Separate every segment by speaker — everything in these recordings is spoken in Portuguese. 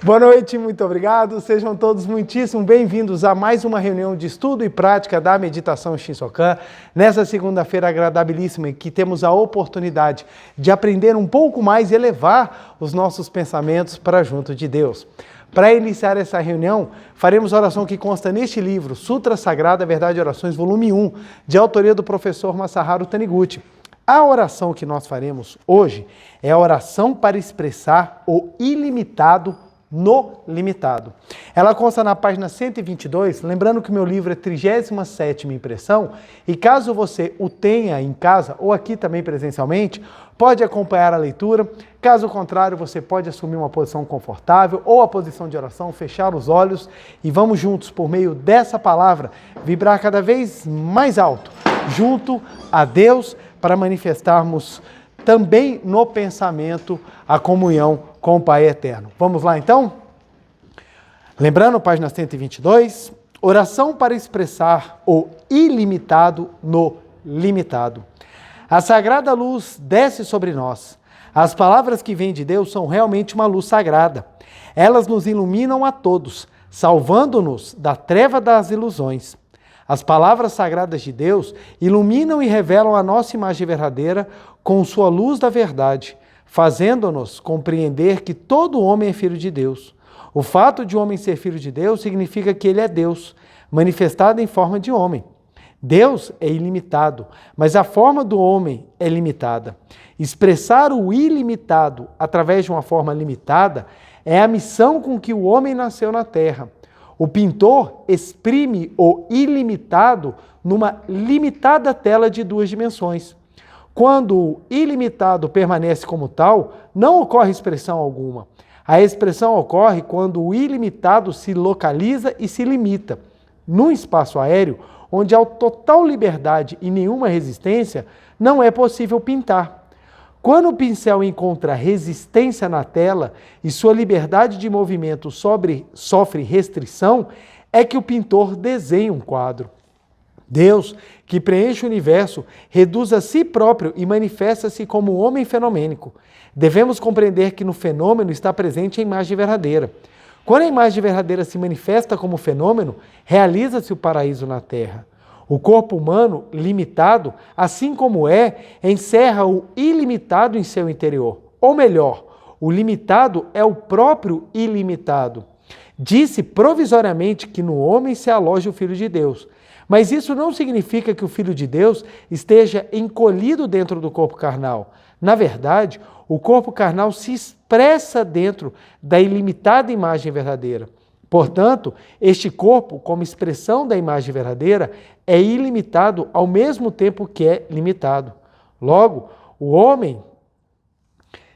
Speaker 1: Boa noite, muito obrigado. Sejam todos muitíssimo bem-vindos a mais uma reunião de estudo e prática da meditação Shinsokan. Nessa segunda-feira agradabilíssima, em que temos a oportunidade de aprender um pouco mais e elevar os nossos pensamentos para junto de Deus. Para iniciar essa reunião, faremos a oração que consta neste livro, Sutra Sagrada, Verdade e Orações, volume 1, de autoria do professor Masaharu Taniguchi. A oração que nós faremos hoje é a oração para expressar o ilimitado no limitado. Ela consta na página 122, lembrando que o meu livro é 37ª impressão, e caso você o tenha em casa ou aqui também presencialmente, pode acompanhar a leitura. Caso contrário, você pode assumir uma posição confortável ou a posição de oração, fechar os olhos e vamos juntos, por meio dessa palavra, vibrar cada vez mais alto, junto a Deus, para manifestarmos também no pensamento a comunhão com o Pai Eterno. Vamos lá então? Lembrando, página 122, oração para expressar o ilimitado no limitado. A sagrada luz desce sobre nós. As palavras que vêm de Deus são realmente uma luz sagrada. Elas nos iluminam a todos, salvando-nos da treva das ilusões. As palavras sagradas de Deus iluminam e revelam a nossa imagem verdadeira com sua luz da verdade, fazendo-nos compreender que todo homem é filho de Deus. O fato de o homem ser filho de Deus significa que ele é Deus, manifestado em forma de homem. Deus é ilimitado, mas a forma do homem é limitada. Expressar o ilimitado através de uma forma limitada é a missão com que o homem nasceu na Terra. O pintor exprime o ilimitado numa limitada tela de 2 dimensões. Quando o ilimitado permanece como tal, não ocorre expressão alguma. A expressão ocorre quando o ilimitado se localiza e se limita. Num espaço aéreo, onde há total liberdade e nenhuma resistência, não é possível pintar. Quando o pincel encontra resistência na tela e sua liberdade de movimento sofre restrição, é que o pintor desenha um quadro. Deus, que preenche o universo, reduz a si próprio e manifesta-se como homem fenomênico. Devemos compreender que no fenômeno está presente a imagem verdadeira. Quando a imagem verdadeira se manifesta como fenômeno, realiza-se o paraíso na Terra. O corpo humano, limitado, assim como encerra o ilimitado em seu interior. Ou melhor, o limitado é o próprio ilimitado. Disse provisoriamente que no homem se aloja o Filho de Deus. Mas isso não significa que o Filho de Deus esteja encolhido dentro do corpo carnal. Na verdade, o corpo carnal se expressa dentro da ilimitada imagem verdadeira. Portanto, este corpo, como expressão da imagem verdadeira, é ilimitado ao mesmo tempo que é limitado. Logo, o homem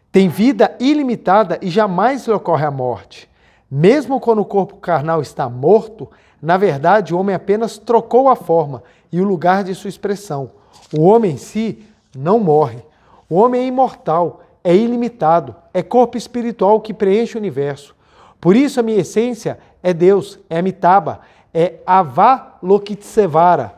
Speaker 1: tem vida ilimitada e jamais lhe ocorre a morte. Mesmo quando o corpo carnal está morto, na verdade o homem apenas trocou a forma e o lugar de sua expressão. O homem em si não morre. O homem é imortal, é ilimitado, é corpo espiritual que preenche o universo. Por isso a minha essência é Deus, é Amitabha, é Avalokitesvara,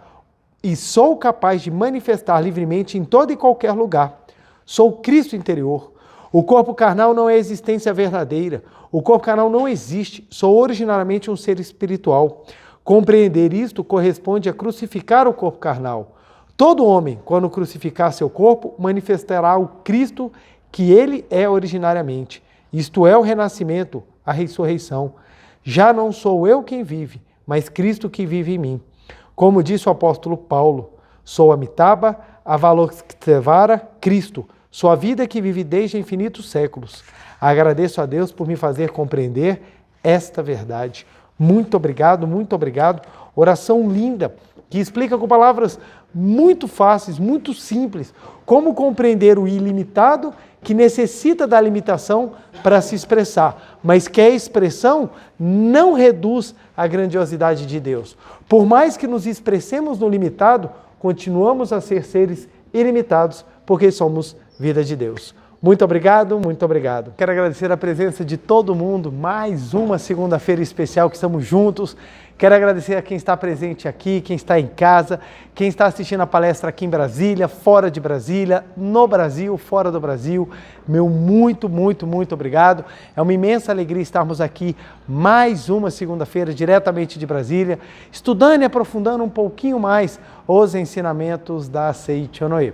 Speaker 1: e sou capaz de manifestar livremente em todo e qualquer lugar. Sou Cristo interior. O corpo carnal não é a existência verdadeira. O corpo carnal não existe. Sou originariamente um ser espiritual. Compreender isto corresponde a crucificar o corpo carnal. Todo homem, quando crucificar seu corpo, manifestará o Cristo que ele é originariamente. Isto é o renascimento, a ressurreição. Já não sou eu quem vive, mas Cristo que vive em mim. Como disse o apóstolo Paulo, sou Amitabha, Avalokitesvara, Cristo, sua vida que vive desde infinitos séculos. Agradeço a Deus por me fazer compreender esta verdade. Muito obrigado, muito obrigado. Oração linda, que explica com palavras muito fáceis, muito simples, como compreender o ilimitado que necessita da limitação para se expressar, mas que a expressão não reduz a grandiosidade de Deus. Por mais que nos expressemos no limitado, continuamos a ser seres ilimitados, porque somos vida de Deus. Muito obrigado, muito obrigado. Quero agradecer a presença de todo mundo, mais uma segunda-feira especial que estamos juntos. Quero agradecer a quem está presente aqui, quem está em casa, quem está assistindo a palestra aqui em Brasília, fora de Brasília, no Brasil, fora do Brasil. Meu muito obrigado. É uma imensa alegria estarmos aqui mais uma segunda-feira, diretamente de Brasília, estudando e aprofundando um pouquinho mais os ensinamentos da Seichonoye.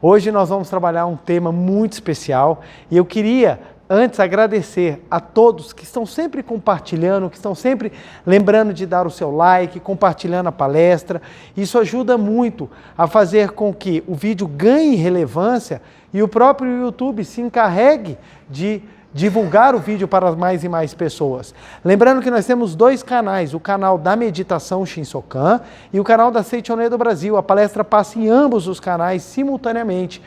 Speaker 1: Hoje nós vamos trabalhar um tema muito especial e eu queria antes agradecer a todos que estão sempre compartilhando, que estão sempre lembrando de dar o seu like, compartilhando a palestra. Isso ajuda muito a fazer com que o vídeo ganhe relevância e o próprio YouTube se encarregue de divulgar o vídeo para mais e mais pessoas. Lembrando que nós temos dois canais, o canal da Meditação Shinsokan e o canal da Seichonoye do Brasil. A palestra passa em ambos os canais simultaneamente.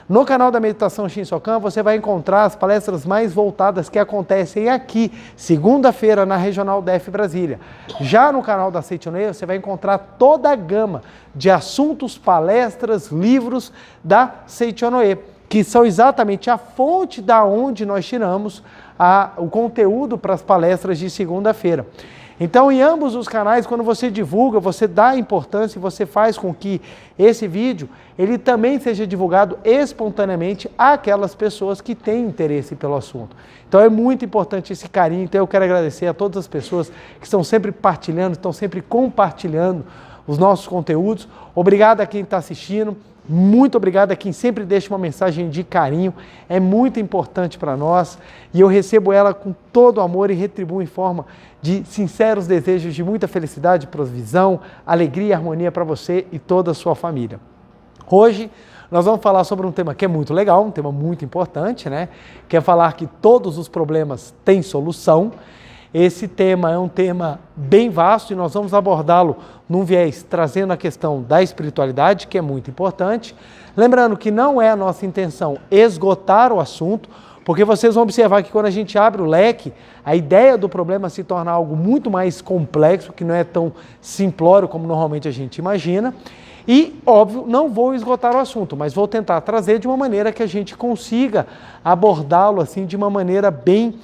Speaker 1: No canal da Meditação Shinsokan você vai encontrar as palestras mais voltadas que acontecem aqui, segunda-feira, na Regional DF Brasília. Já no canal da Seichonoye você vai encontrar toda a gama de assuntos, palestras, livros da Seichonoye, que são exatamente a fonte da onde nós tiramos o conteúdo para as palestras de segunda-feira. Então, em ambos os canais, quando você divulga, você dá importância e você faz com que esse vídeo ele também seja divulgado espontaneamente àquelas pessoas que têm interesse pelo assunto. Então, é muito importante esse carinho. Então, eu quero agradecer a todas as pessoas que estão sempre partilhando, estão sempre compartilhando os nossos conteúdos. Obrigado a quem está assistindo. Muito obrigado a quem sempre deixa uma mensagem de carinho, é muito importante para nós e eu recebo ela com todo amor e retribuo em forma de sinceros desejos de muita felicidade, provisão, alegria e harmonia para você e toda a sua família. Hoje nós vamos falar sobre um tema que é muito legal, um tema muito importante, né? Que é falar que todos os problemas têm solução. Esse tema é um tema bem vasto e nós vamos abordá-lo num viés trazendo a questão da espiritualidade, que é muito importante. Lembrando que não é a nossa intenção esgotar o assunto, porque vocês vão observar que quando a gente abre o leque, a ideia do problema se torna algo muito mais complexo, que não é tão simplório como normalmente a gente imagina. E, óbvio, não vou esgotar o assunto, mas vou tentar trazer de uma maneira que a gente consiga abordá-lo assim de uma maneira bem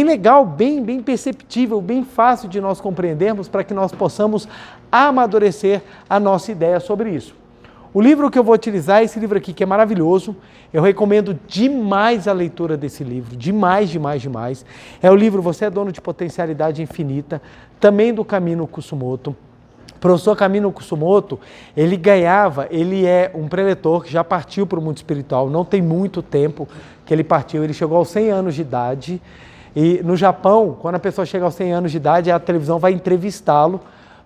Speaker 1: legal, bem perceptível, bem fácil de nós compreendermos para que nós possamos amadurecer a nossa ideia sobre isso. O livro que eu vou utilizar é esse livro aqui, que é maravilhoso. Eu recomendo demais a leitura desse livro, demais. É o livro Você é Dono de Potencialidade Infinita, também do Kamino Kusumoto. O professor Kamino Kusumoto, ele é um preletor que já partiu para o mundo espiritual, não tem muito tempo que ele partiu, ele chegou aos 100 anos de idade. E no Japão, quando a pessoa chega aos 100 anos de idade, a televisão vai entrevistá-lo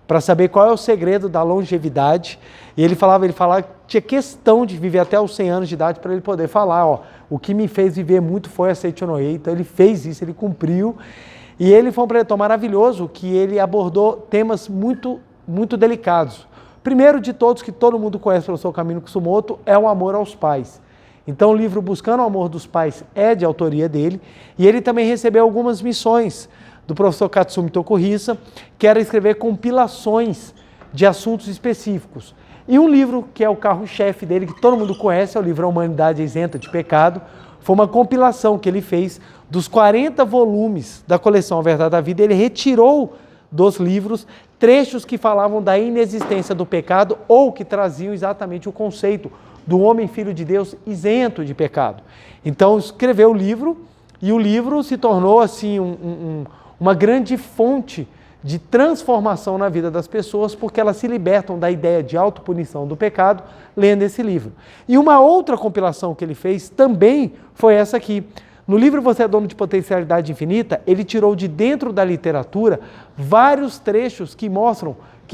Speaker 1: para saber qual é o segredo da longevidade. E ele falava que tinha questão de viver até os 100 anos de idade para ele poder falar, o que me fez viver muito foi a Seichonoye. Então ele fez isso, ele cumpriu. E ele foi um preletor maravilhoso que ele abordou temas muito delicados. Primeiro de todos, que todo mundo conhece o professor Kamino Kusumoto, é o amor aos pais. Então o livro Buscando o Amor dos Pais é de autoria dele e ele também recebeu algumas missões do professor Katsumi Tokuhisa, que era escrever compilações de assuntos específicos. E um livro que é o carro-chefe dele, que todo mundo conhece, é o livro A Humanidade Isenta de Pecado, foi uma compilação que ele fez dos 40 volumes da coleção A Verdade da Vida. Ele retirou dos livros trechos que falavam da inexistência do pecado ou que traziam exatamente o conceito do homem filho de Deus isento de pecado. Então escreveu o livro e o livro se tornou assim uma grande fonte de transformação na vida das pessoas, porque elas se libertam da ideia de autopunição do pecado lendo esse livro. E uma outra compilação que ele fez também foi essa aqui. No livro Você é Dono de Potencialidade Infinita, ele tirou de dentro da literatura vários trechos que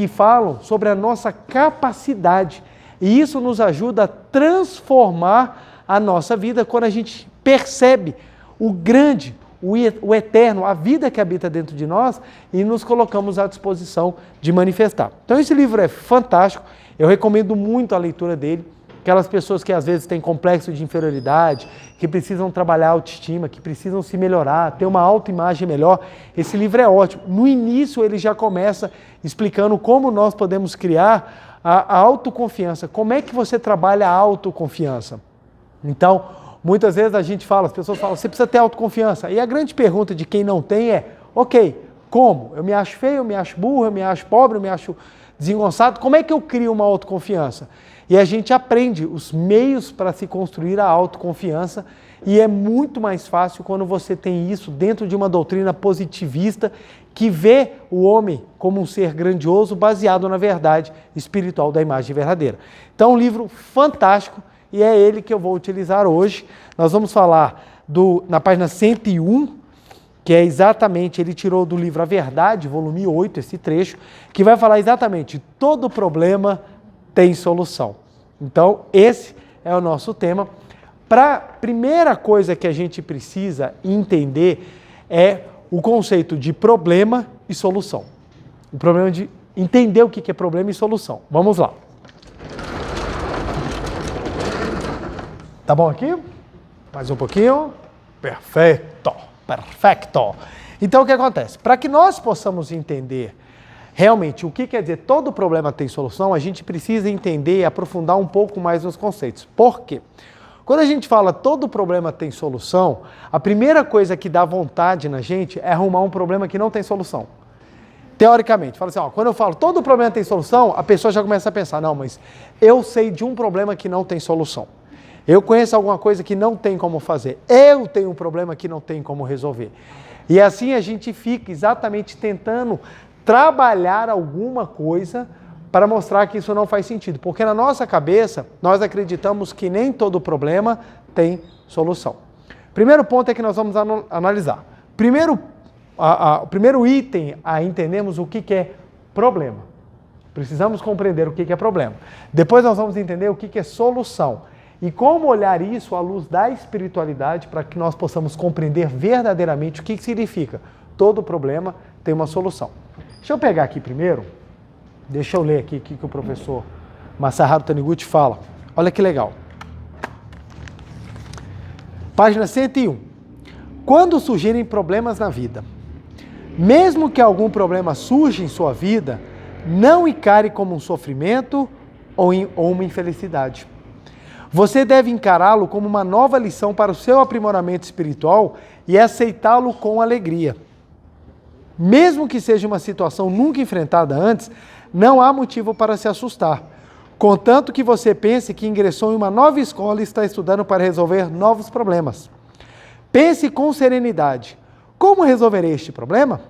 Speaker 1: falam sobre a nossa capacidade. E isso nos ajuda a transformar a nossa vida quando a gente percebe o grande, o eterno, a vida que habita dentro de nós e nos colocamos à disposição de manifestar. Então esse livro é fantástico, eu recomendo muito a leitura dele. Aquelas pessoas que às vezes têm complexo de inferioridade, que precisam trabalhar a autoestima, que precisam se melhorar, ter uma autoimagem melhor, esse livro é ótimo. No início ele já começa explicando como nós podemos criar a autoconfiança. Como é que você trabalha a autoconfiança? Então, Muitas vezes a gente fala, as pessoas falam, você precisa ter autoconfiança. E a grande pergunta de quem não tem é, ok, como? Eu me acho feio, eu me acho burro, eu me acho pobre, eu me acho desengonçado. Como é que eu crio uma autoconfiança? E a gente aprende os meios para se construir a autoconfiança e é muito mais fácil quando você tem isso dentro de uma doutrina positivista que vê o homem como um ser grandioso baseado na verdade espiritual da imagem verdadeira. Então, um livro fantástico e é ele que eu vou utilizar hoje. Nós vamos falar na página 101, que é exatamente, ele tirou do livro A Verdade, volume 8, esse trecho, que vai falar exatamente, todo problema tem solução. Então, esse é o nosso tema. A primeira coisa que a gente precisa entender é o conceito de problema e solução. O problema de entender o que é problema e solução. Vamos lá. Tá bom aqui? Mais um pouquinho. Perfeito. Perfeito. Então, o que acontece? Para que nós possamos entender realmente o que quer dizer todo problema tem solução, a gente precisa entender e aprofundar um pouco mais nos conceitos. Por quê? Quando a gente fala todo problema tem solução, a primeira coisa que dá vontade na gente é arrumar um problema que não tem solução. Teoricamente, fala assim, quando eu falo todo problema tem solução, a pessoa já começa a pensar, não, mas eu sei de um problema que não tem solução. Eu conheço alguma coisa que não tem como fazer. Eu tenho um problema que não tem como resolver. E assim a gente fica exatamente tentando trabalhar alguma coisa para mostrar que isso não faz sentido. Porque na nossa cabeça, nós acreditamos que nem todo problema tem solução. Primeiro ponto é que nós vamos analisar. O primeiro item a entendermos o que é problema. Precisamos compreender o que é problema. Depois nós vamos entender o que é solução. E como olhar isso à luz da espiritualidade para que nós possamos compreender verdadeiramente o que significa. Todo problema tem uma solução. Deixa eu pegar aqui primeiro, deixa eu ler aqui o que o professor Masaharu Taniguchi fala. Olha que legal. Página 101. Quando surgirem problemas na vida, mesmo que algum problema surja em sua vida, não encare como um sofrimento ou uma infelicidade. Você deve encará-lo como uma nova lição para o seu aprimoramento espiritual e aceitá-lo com alegria. Mesmo que seja uma situação nunca enfrentada antes, não há motivo para se assustar, contanto que você pense que ingressou em uma nova escola e está estudando para resolver novos problemas. Pense com serenidade. Como resolverei este problema?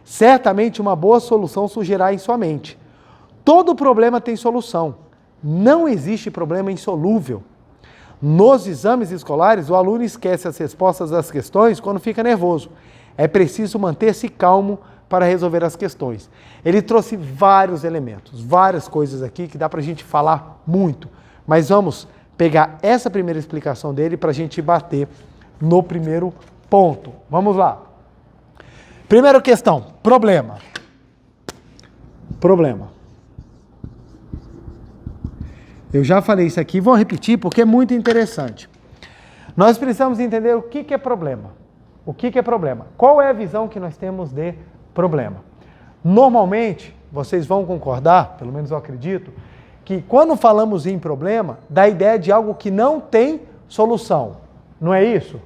Speaker 1: Certamente uma boa solução surgirá em sua mente. Todo problema tem solução. Não existe problema insolúvel. Nos exames escolares, o aluno esquece as respostas às questões quando fica nervoso. É preciso manter-se calmo para resolver as questões. Ele trouxe vários elementos, várias coisas aqui que dá para a gente falar muito. Mas vamos pegar essa primeira explicação dele para a gente bater no primeiro ponto. Vamos lá. Primeira questão, problema. Problema. Eu já falei isso aqui, vou repetir porque é muito interessante. Nós precisamos entender o que é problema. O que é problema? Qual é a visão que nós temos de problema? Normalmente, vocês vão concordar, pelo menos eu acredito, que quando falamos em problema, dá a ideia de algo que não tem solução. Não é isso?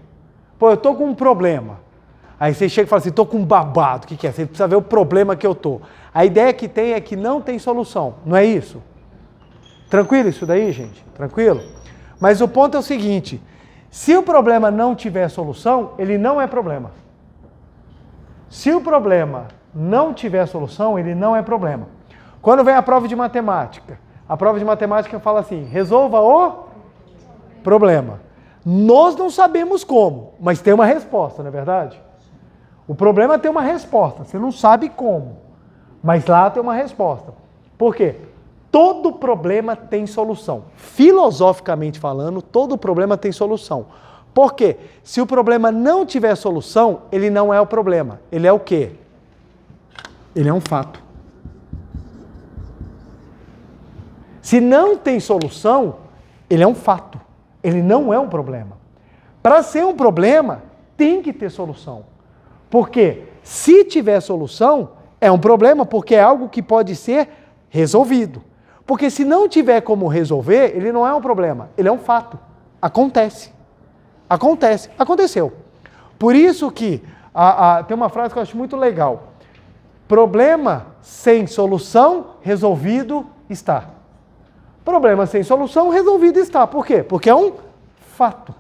Speaker 1: Pô, eu estou com um problema. Aí você chega e fala assim, estou com um babado. O que é? Você precisa ver o problema que eu estou. A ideia que tem é que não tem solução. Não é isso? Tranquilo isso daí, gente? Tranquilo? Mas o ponto é o seguinte, se o problema não tiver solução, ele não é problema. Se o problema não tiver solução, ele não é problema. Quando vem a prova de matemática fala assim, resolva o problema. Nós não sabemos como, mas tem uma resposta, não é verdade? O problema tem uma resposta, você não sabe como, mas lá tem uma resposta. Por quê? Todo problema tem solução. Filosoficamente falando, todo problema tem solução. Por quê? Se o problema não tiver solução, ele não é o problema. Ele é o quê? Ele é um fato. Se não tem solução, ele é um fato. Ele não é um problema. Para ser um problema, tem que ter solução. Porque se tiver solução, é um problema, porque é algo que pode ser resolvido. Porque se não tiver como resolver, ele não é um problema, ele é um fato. Acontece. Acontece. Aconteceu. Por isso que tem uma frase que eu acho muito legal. Problema sem solução, resolvido está. Problema sem solução, resolvido está. Por quê? Porque é um fato.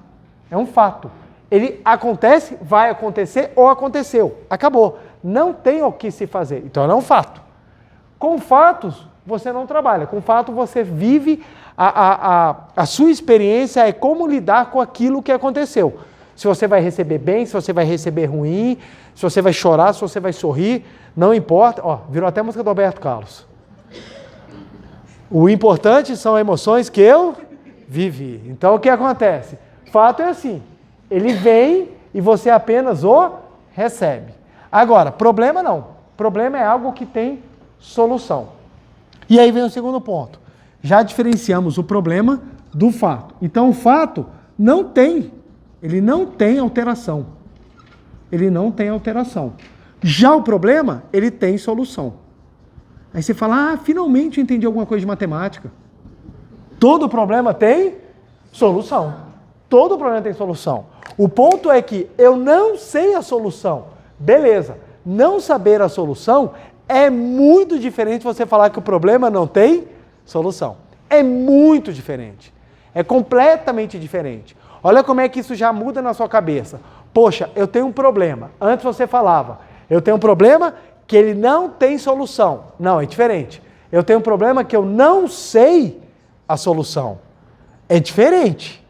Speaker 1: É um fato. Ele acontece, vai acontecer ou aconteceu. Acabou. Não tem o que se fazer. Então, é um fato. Com fatos, você não trabalha. Com fato, você vive a sua experiência, é como lidar com aquilo que aconteceu. Se você vai receber bem, se você vai receber ruim, se você vai chorar, se você vai sorrir, não importa. Ó, virou até a música do Roberto Carlos. O importante são emoções que eu vivi. Então, o que acontece? Fato é assim, ele vem e você apenas o recebe. Agora, problema não. Problema é algo que tem solução. E aí vem o segundo ponto. Já diferenciamos o problema do fato. Então, o fato ele não tem alteração. Ele não tem alteração. Já o problema, ele tem solução. Aí você fala, finalmente eu entendi alguma coisa de matemática. Todo problema tem solução. Todo problema tem solução. O ponto é que eu não sei a solução. Beleza. Não saber a solução é muito diferente de você falar que o problema não tem solução. É muito diferente. É completamente diferente. Olha como é que isso já muda na sua cabeça. Poxa, eu tenho um problema. Antes você falava, eu tenho um problema que ele não tem solução. Não, é diferente. Eu tenho um problema que eu não sei a solução. É diferente.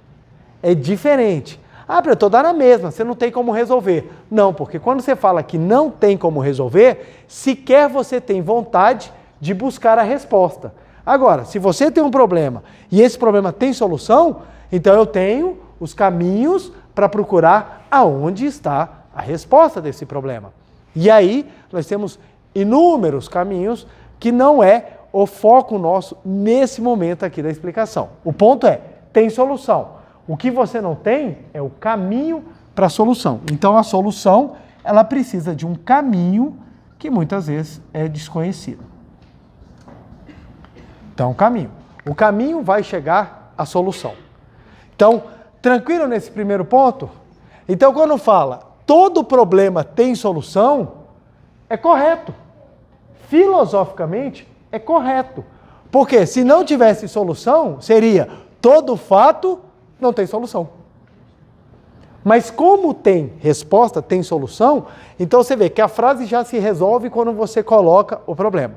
Speaker 1: É diferente. Eu estou dando a mesma, você não tem como resolver. Não, porque quando você fala que não tem como resolver, sequer você tem vontade de buscar a resposta. Agora, se você tem um problema e esse problema tem solução, então eu tenho os caminhos para procurar aonde está a resposta desse problema. E aí, nós temos inúmeros caminhos que não é o foco nosso nesse momento aqui da explicação. O ponto é, tem solução. O que você não tem é o caminho para a solução. Então, a solução, ela precisa de um caminho que muitas vezes é desconhecido. Então, caminho. O caminho vai chegar à solução. Então, tranquilo nesse primeiro ponto? Então, quando fala todo problema tem solução, é correto. Filosoficamente, é correto. Porque se não tivesse solução, seria todo fato não tem solução. Mas como tem resposta, tem solução, então você vê que a frase já se resolve quando você coloca o problema.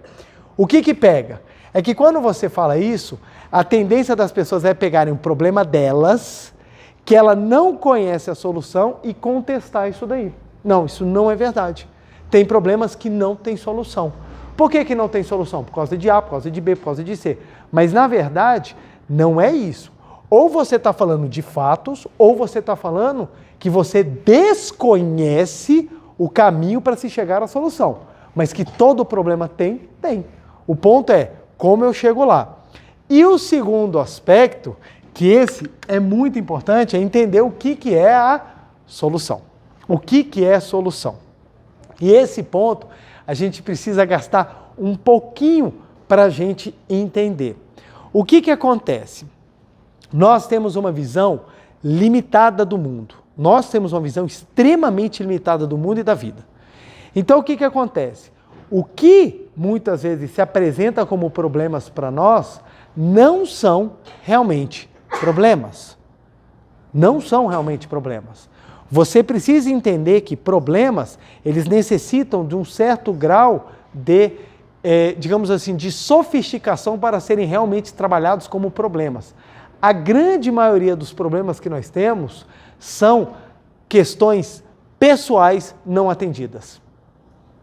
Speaker 1: O que pega? É que quando você fala isso, a tendência das pessoas é pegarem um problema delas, que ela não conhece a solução e contestar isso daí. Não, isso não é verdade. Tem problemas que não têm solução. Por que não tem solução? Por causa de A, por causa de B, por causa de C. Mas na verdade, não é isso. Ou você está falando de fatos, ou você está falando que você desconhece o caminho para se chegar à solução. Mas que todo problema tem. O ponto é, como eu chego lá? E o segundo aspecto, que esse é muito importante, é entender o que é a solução. O que é a solução? E esse ponto, a gente precisa gastar um pouquinho para a gente entender. O que acontece? Nós temos uma visão limitada do mundo. Nós temos uma visão extremamente limitada do mundo e da vida. Então, o que acontece? O que muitas vezes se apresenta como problemas para nós não são realmente problemas. Não são realmente problemas. Você precisa entender que problemas, eles necessitam de um certo grau de, digamos assim, de sofisticação para serem realmente trabalhados como problemas. A grande maioria dos problemas que nós temos são questões pessoais não atendidas.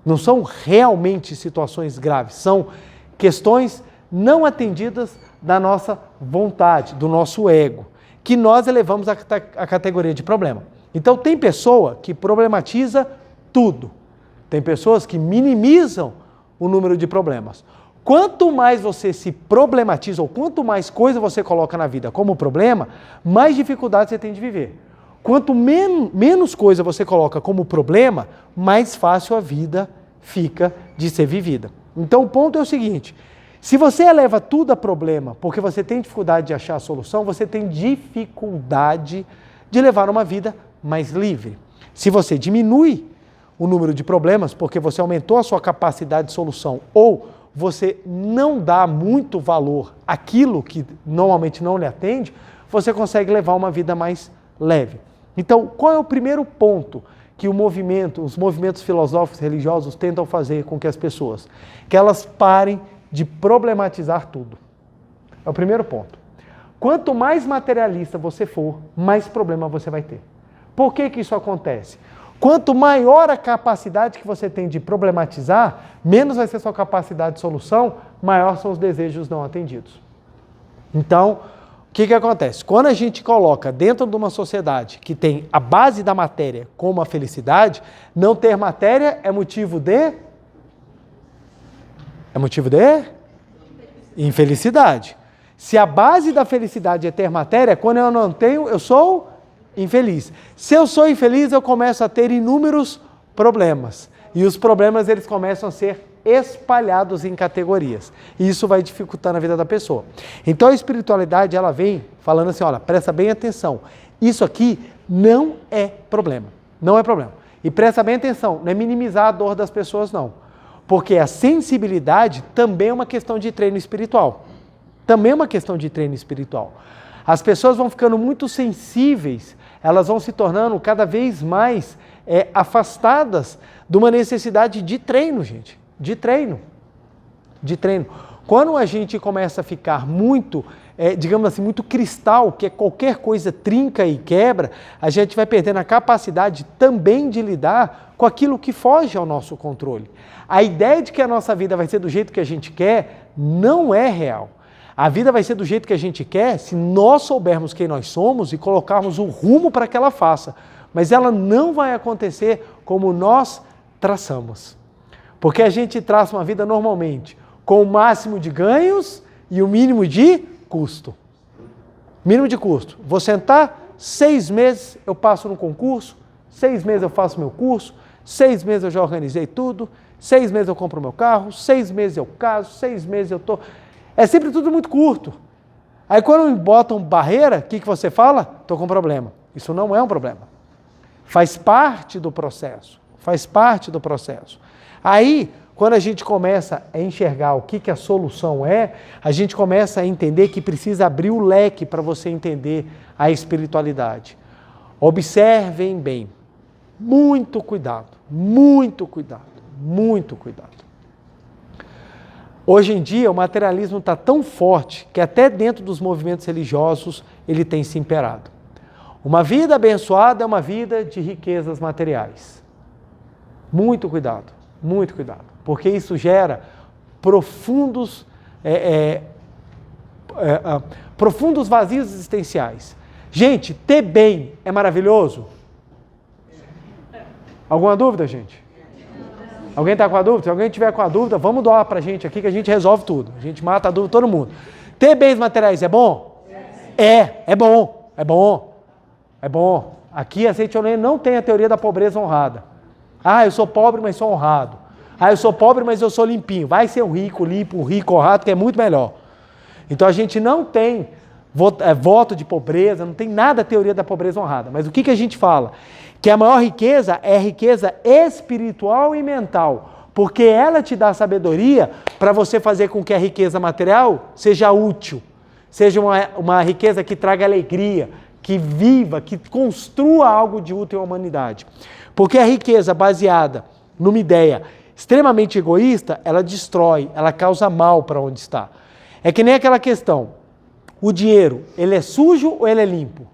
Speaker 1: Não são realmente situações graves, são questões não atendidas da nossa vontade, do nosso ego, que nós elevamos à categoria de problema. Então tem pessoa que problematiza tudo. Tem pessoas que minimizam o número de problemas. Quanto mais você se problematiza, ou quanto mais coisa você coloca na vida como problema, mais dificuldade você tem de viver. Quanto menos coisa você coloca como problema, mais fácil a vida fica de ser vivida. Então o ponto é o seguinte, se você eleva tudo a problema porque você tem dificuldade de achar a solução, você tem dificuldade de levar uma vida mais livre. Se você diminui o número de problemas porque você aumentou a sua capacidade de solução ou você não dá muito valor àquilo que normalmente não lhe atende, você consegue levar uma vida mais leve. Então, qual é o primeiro ponto que os movimentos filosóficos religiosos tentam fazer com que as pessoas? Que elas parem de problematizar tudo. É o primeiro ponto. Quanto mais materialista você for, mais problema você vai ter. Por que que isso acontece? Quanto maior a capacidade que você tem de problematizar, menos vai ser sua capacidade de solução, maior são os desejos não atendidos. Então, o que que acontece? Quando a gente coloca dentro de uma sociedade que tem a base da matéria como a felicidade, não ter matéria é motivo de infelicidade. Se a base da felicidade é ter matéria, quando eu não tenho, eu sou infeliz. Se eu sou infeliz, eu começo a ter inúmeros problemas. E os problemas, eles começam a ser espalhados em categorias. E isso vai dificultando a vida da pessoa. Então a espiritualidade, ela vem falando assim, olha, presta bem atenção. Isso aqui não é problema. Não é problema. E presta bem atenção, não é minimizar a dor das pessoas, não. Porque a sensibilidade também é uma questão de treino espiritual. Também é uma questão de treino espiritual. As pessoas vão ficando muito sensíveis, elas vão se tornando cada vez mais afastadas de uma necessidade de treino, gente. De treino. Quando a gente começa a ficar muito, digamos assim, muito cristal, que qualquer coisa trinca e quebra, a gente vai perdendo a capacidade também de lidar com aquilo que foge ao nosso controle. A ideia de que a nossa vida vai ser do jeito que a gente quer não é real. A vida vai ser do jeito que a gente quer se nós soubermos quem nós somos e colocarmos o rumo para que ela faça. Mas ela não vai acontecer como nós traçamos. Porque a gente traça uma vida normalmente com o máximo de ganhos e o mínimo de custo. Mínimo de custo. Vou sentar, 6 meses eu passo no concurso, 6 meses eu faço meu curso, 6 meses eu já organizei tudo, 6 meses eu compro meu carro, 6 meses eu caso, 6 meses eu estou... É sempre tudo muito curto. Aí quando botam barreira, o que você fala? Estou com problema. Isso não é um problema. Faz parte do processo. Faz parte do processo. Aí, quando a gente começa a enxergar o que a solução é, a gente começa a entender que precisa abrir o leque para você entender a espiritualidade. Observem bem. Muito cuidado, muito cuidado, muito cuidado. Hoje em dia, o materialismo está tão forte que até dentro dos movimentos religiosos ele tem se imperado. Uma vida abençoada é uma vida de riquezas materiais. Muito cuidado, porque isso gera profundos vazios existenciais. Gente, ter bem é maravilhoso? Alguma dúvida, gente? Alguém está com a dúvida? Se alguém tiver com a dúvida, vamos doar para a gente aqui que a gente resolve tudo. A gente mata a dúvida de todo mundo. Ter bens materiais é bom? É bom. Aqui a Seitonê não tem a teoria da pobreza honrada. Ah, eu sou pobre, mas sou honrado. Ah, eu sou pobre, mas eu sou limpinho. Vai ser um rico limpo, um rico honrado, que é muito melhor. Então a gente não tem voto de pobreza, não tem nada a teoria da pobreza honrada. Mas o que a gente fala? Que a maior riqueza é a riqueza espiritual e mental, porque ela te dá sabedoria para você fazer com que a riqueza material seja útil, seja uma riqueza que traga alegria, que viva, que construa algo de útil à humanidade. Porque a riqueza baseada numa ideia extremamente egoísta, ela destrói, ela causa mal para onde está. É que nem aquela questão, o dinheiro, ele é sujo ou ele é limpo?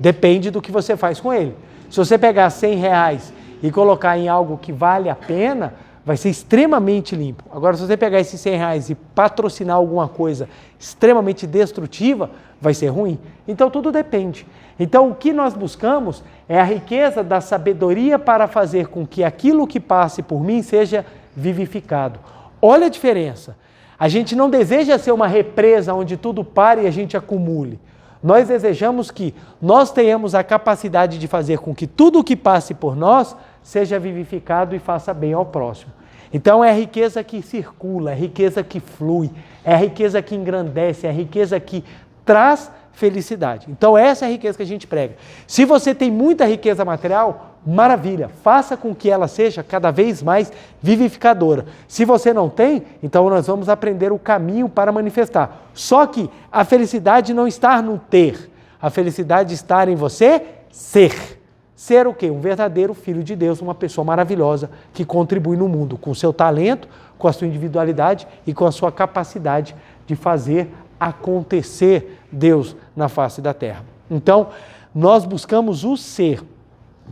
Speaker 1: Depende do que você faz com ele. Se você pegar R$100 e colocar em algo que vale a pena, vai ser extremamente limpo. Agora, se você pegar esses R$100 e patrocinar alguma coisa extremamente destrutiva, vai ser ruim. Então, tudo depende. Então, o que nós buscamos é a riqueza da sabedoria para fazer com que aquilo que passe por mim seja vivificado. Olha a diferença. A gente não deseja ser uma represa onde tudo pare e a gente acumule. Nós desejamos que nós tenhamos a capacidade de fazer com que tudo o que passe por nós seja vivificado e faça bem ao próximo. Então é a riqueza que circula, é a riqueza que flui, é a riqueza que engrandece, é a riqueza que traz felicidade. Então essa é a riqueza que a gente prega. Se você tem muita riqueza material, maravilha, faça com que ela seja cada vez mais vivificadora. Se você não tem, então nós vamos aprender o caminho para manifestar. Só que a felicidade não está no ter, a felicidade está em você ser. Ser o quê? Um verdadeiro filho de Deus, uma pessoa maravilhosa que contribui no mundo com o seu talento, com a sua individualidade e com a sua capacidade de fazer acontecer Deus na face da terra. Então, nós buscamos o ser.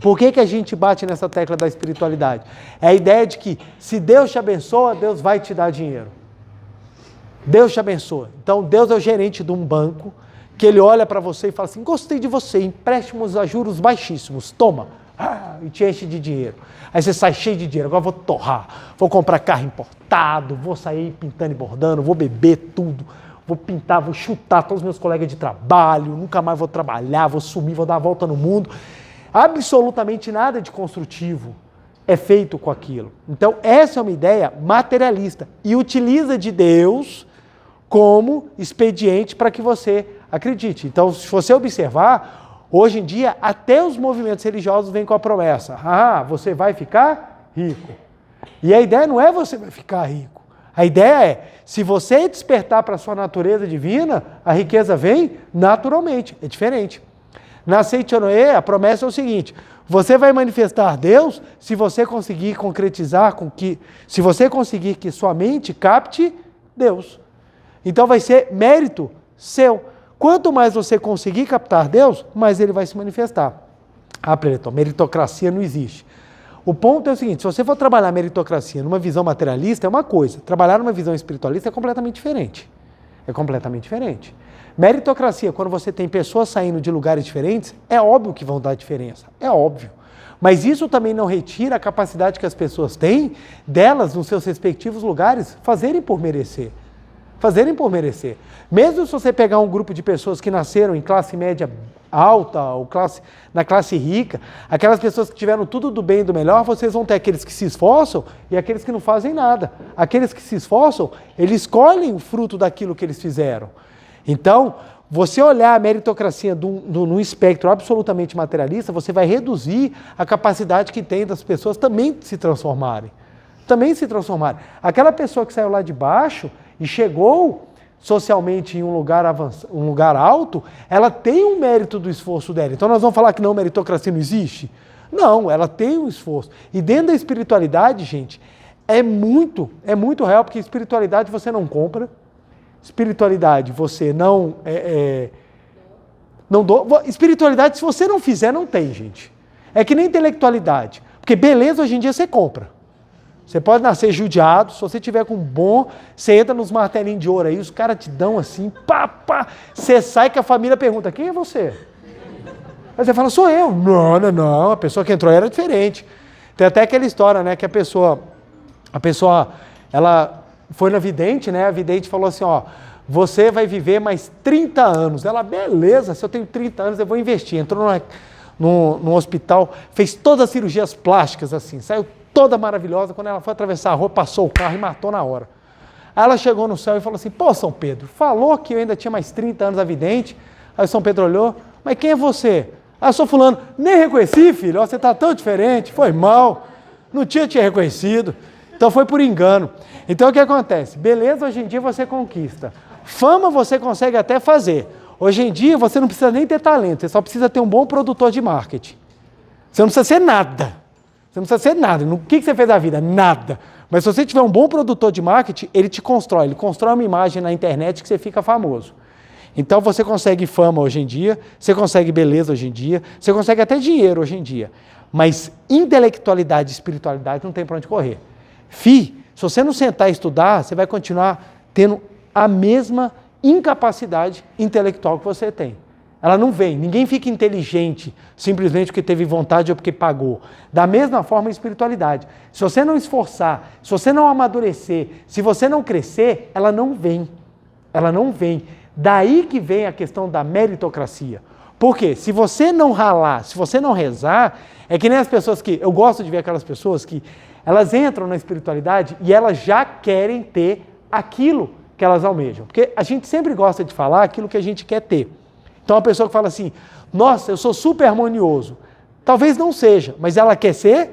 Speaker 1: Por que a gente bate nessa tecla da espiritualidade? É a ideia de que se Deus te abençoa, Deus vai te dar dinheiro. Deus te abençoa. Então, Deus é o gerente de um banco, que ele olha para você e fala assim, gostei de você, empréstimos a juros baixíssimos, toma, e te enche de dinheiro. Aí você sai cheio de dinheiro, agora vou torrar, vou comprar carro importado, vou sair pintando e bordando, vou beber tudo, vou pintar, vou chutar todos os meus colegas de trabalho, nunca mais vou trabalhar, vou sumir, vou dar a volta no mundo. Absolutamente nada de construtivo é feito com aquilo. Então, essa é uma ideia materialista e utiliza de Deus como expediente para que você acredite. Então, se você observar, hoje em dia, até os movimentos religiosos vêm com a promessa, você vai ficar rico. E a ideia não é você vai ficar rico. A ideia é, se você despertar para a sua natureza divina, a riqueza vem naturalmente, é diferente. Na Seichonoe, a promessa é o seguinte, você vai manifestar Deus se você conseguir concretizar se você conseguir que sua mente capte Deus. Então vai ser mérito seu. Quanto mais você conseguir captar Deus, mais ele vai se manifestar. Pleton, meritocracia não existe. O ponto é o seguinte, se você for trabalhar meritocracia numa visão materialista, é uma coisa. Trabalhar numa visão espiritualista é completamente diferente. É completamente diferente. Meritocracia, quando você tem pessoas saindo de lugares diferentes, é óbvio que vão dar diferença. É óbvio. Mas isso também não retira a capacidade que as pessoas têm, delas, nos seus respectivos lugares, fazerem por merecer. Fazerem por merecer. Mesmo se você pegar um grupo de pessoas que nasceram em classe média alta ou na classe rica, aquelas pessoas que tiveram tudo do bem e do melhor, vocês vão ter aqueles que se esforçam e aqueles que não fazem nada. Aqueles que se esforçam, eles colhem o fruto daquilo que eles fizeram. Então, você olhar a meritocracia num espectro absolutamente materialista, você vai reduzir a capacidade que tem das pessoas também se transformarem. Também se transformarem. Aquela pessoa que saiu lá de baixo e chegou socialmente em um lugar alto, ela tem um mérito do esforço dela. Então nós vamos falar que não, meritocracia não existe? Não, ela tem um esforço. E dentro da espiritualidade, gente, é muito real, porque espiritualidade você não compra, espiritualidade você não espiritualidade, se você não fizer, não tem, gente. É que nem intelectualidade, porque beleza hoje em dia você compra. Você pode nascer judiado, se você tiver com um bom, você entra nos martelinhos de ouro aí, os caras te dão assim, você sai que a família pergunta, quem é você? Aí você fala, sou eu. Não, a pessoa que entrou era diferente. Tem até aquela história, né, que a pessoa, ela foi na vidente, né, a vidente falou assim, você vai viver mais 30 anos. Ela, beleza, se eu tenho 30 anos eu vou investir. Entrou num hospital, fez todas as cirurgias plásticas assim, saiu toda maravilhosa, quando ela foi atravessar a rua, passou o carro e matou na hora. Aí ela chegou no céu e falou assim, São Pedro, falou que eu ainda tinha mais 30 anos a vidente. Aí o São Pedro olhou, mas quem é você? Eu sou fulano. Nem reconheci, filho, você está tão diferente, foi mal, não tinha te reconhecido. Então foi por engano. Então o que acontece? Beleza, hoje em dia você conquista. Fama você consegue até fazer. Hoje em dia você não precisa nem ter talento, você só precisa ter um bom produtor de marketing. Você não precisa ser nada. Você não precisa ser nada. O que você fez da vida? Nada. Mas se você tiver um bom produtor de marketing, ele constrói uma imagem na internet que você fica famoso. Então você consegue fama hoje em dia, você consegue beleza hoje em dia, você consegue até dinheiro hoje em dia. Mas intelectualidade e espiritualidade não tem para onde correr. Se você não sentar e estudar, você vai continuar tendo a mesma incapacidade intelectual que você tem. Ela não vem, ninguém fica inteligente simplesmente porque teve vontade ou porque pagou. Da mesma forma a espiritualidade. Se você não esforçar, se você não amadurecer, se você não crescer, ela não vem. Ela não vem. Daí que vem a questão da meritocracia. Por quê? Se você não ralar, se você não rezar, é que nem as pessoas eu gosto de ver aquelas pessoas que elas entram na espiritualidade e elas já querem ter aquilo que elas almejam. Porque a gente sempre gosta de falar aquilo que a gente quer ter. Então a pessoa que fala assim, nossa, eu sou super harmonioso. Talvez não seja, mas ela quer ser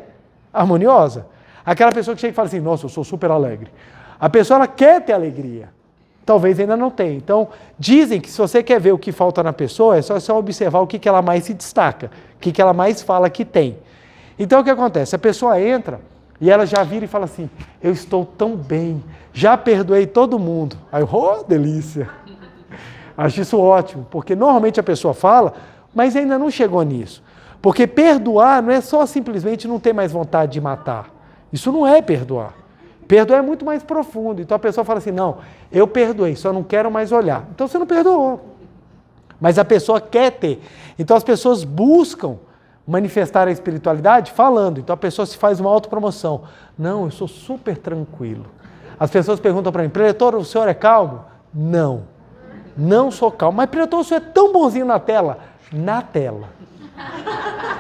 Speaker 1: harmoniosa. Aquela pessoa que chega e fala assim, nossa, eu sou super alegre. A pessoa ela quer ter alegria. Talvez ainda não tenha. Então, dizem que se você quer ver o que falta na pessoa, é só observar o que ela mais se destaca, o que ela mais fala que tem. Então, o que acontece? A pessoa entra e ela já vira e fala assim, eu estou tão bem, já perdoei todo mundo. Aí, oh, delícia! Acho isso ótimo, porque normalmente a pessoa fala, mas ainda não chegou nisso. Porque perdoar não é só simplesmente não ter mais vontade de matar. Isso não é perdoar. Perdoar é muito mais profundo. Então a pessoa fala assim, não, eu perdoei, só não quero mais olhar. Então você não perdoou. Mas a pessoa quer ter. Então as pessoas buscam manifestar a espiritualidade falando. Então a pessoa se faz uma autopromoção. Não, eu sou super tranquilo. As pessoas perguntam para mim, preletor, o senhor é calmo? Não, não sou calmo. Mas preletor, o senhor é tão bonzinho na tela? Na tela.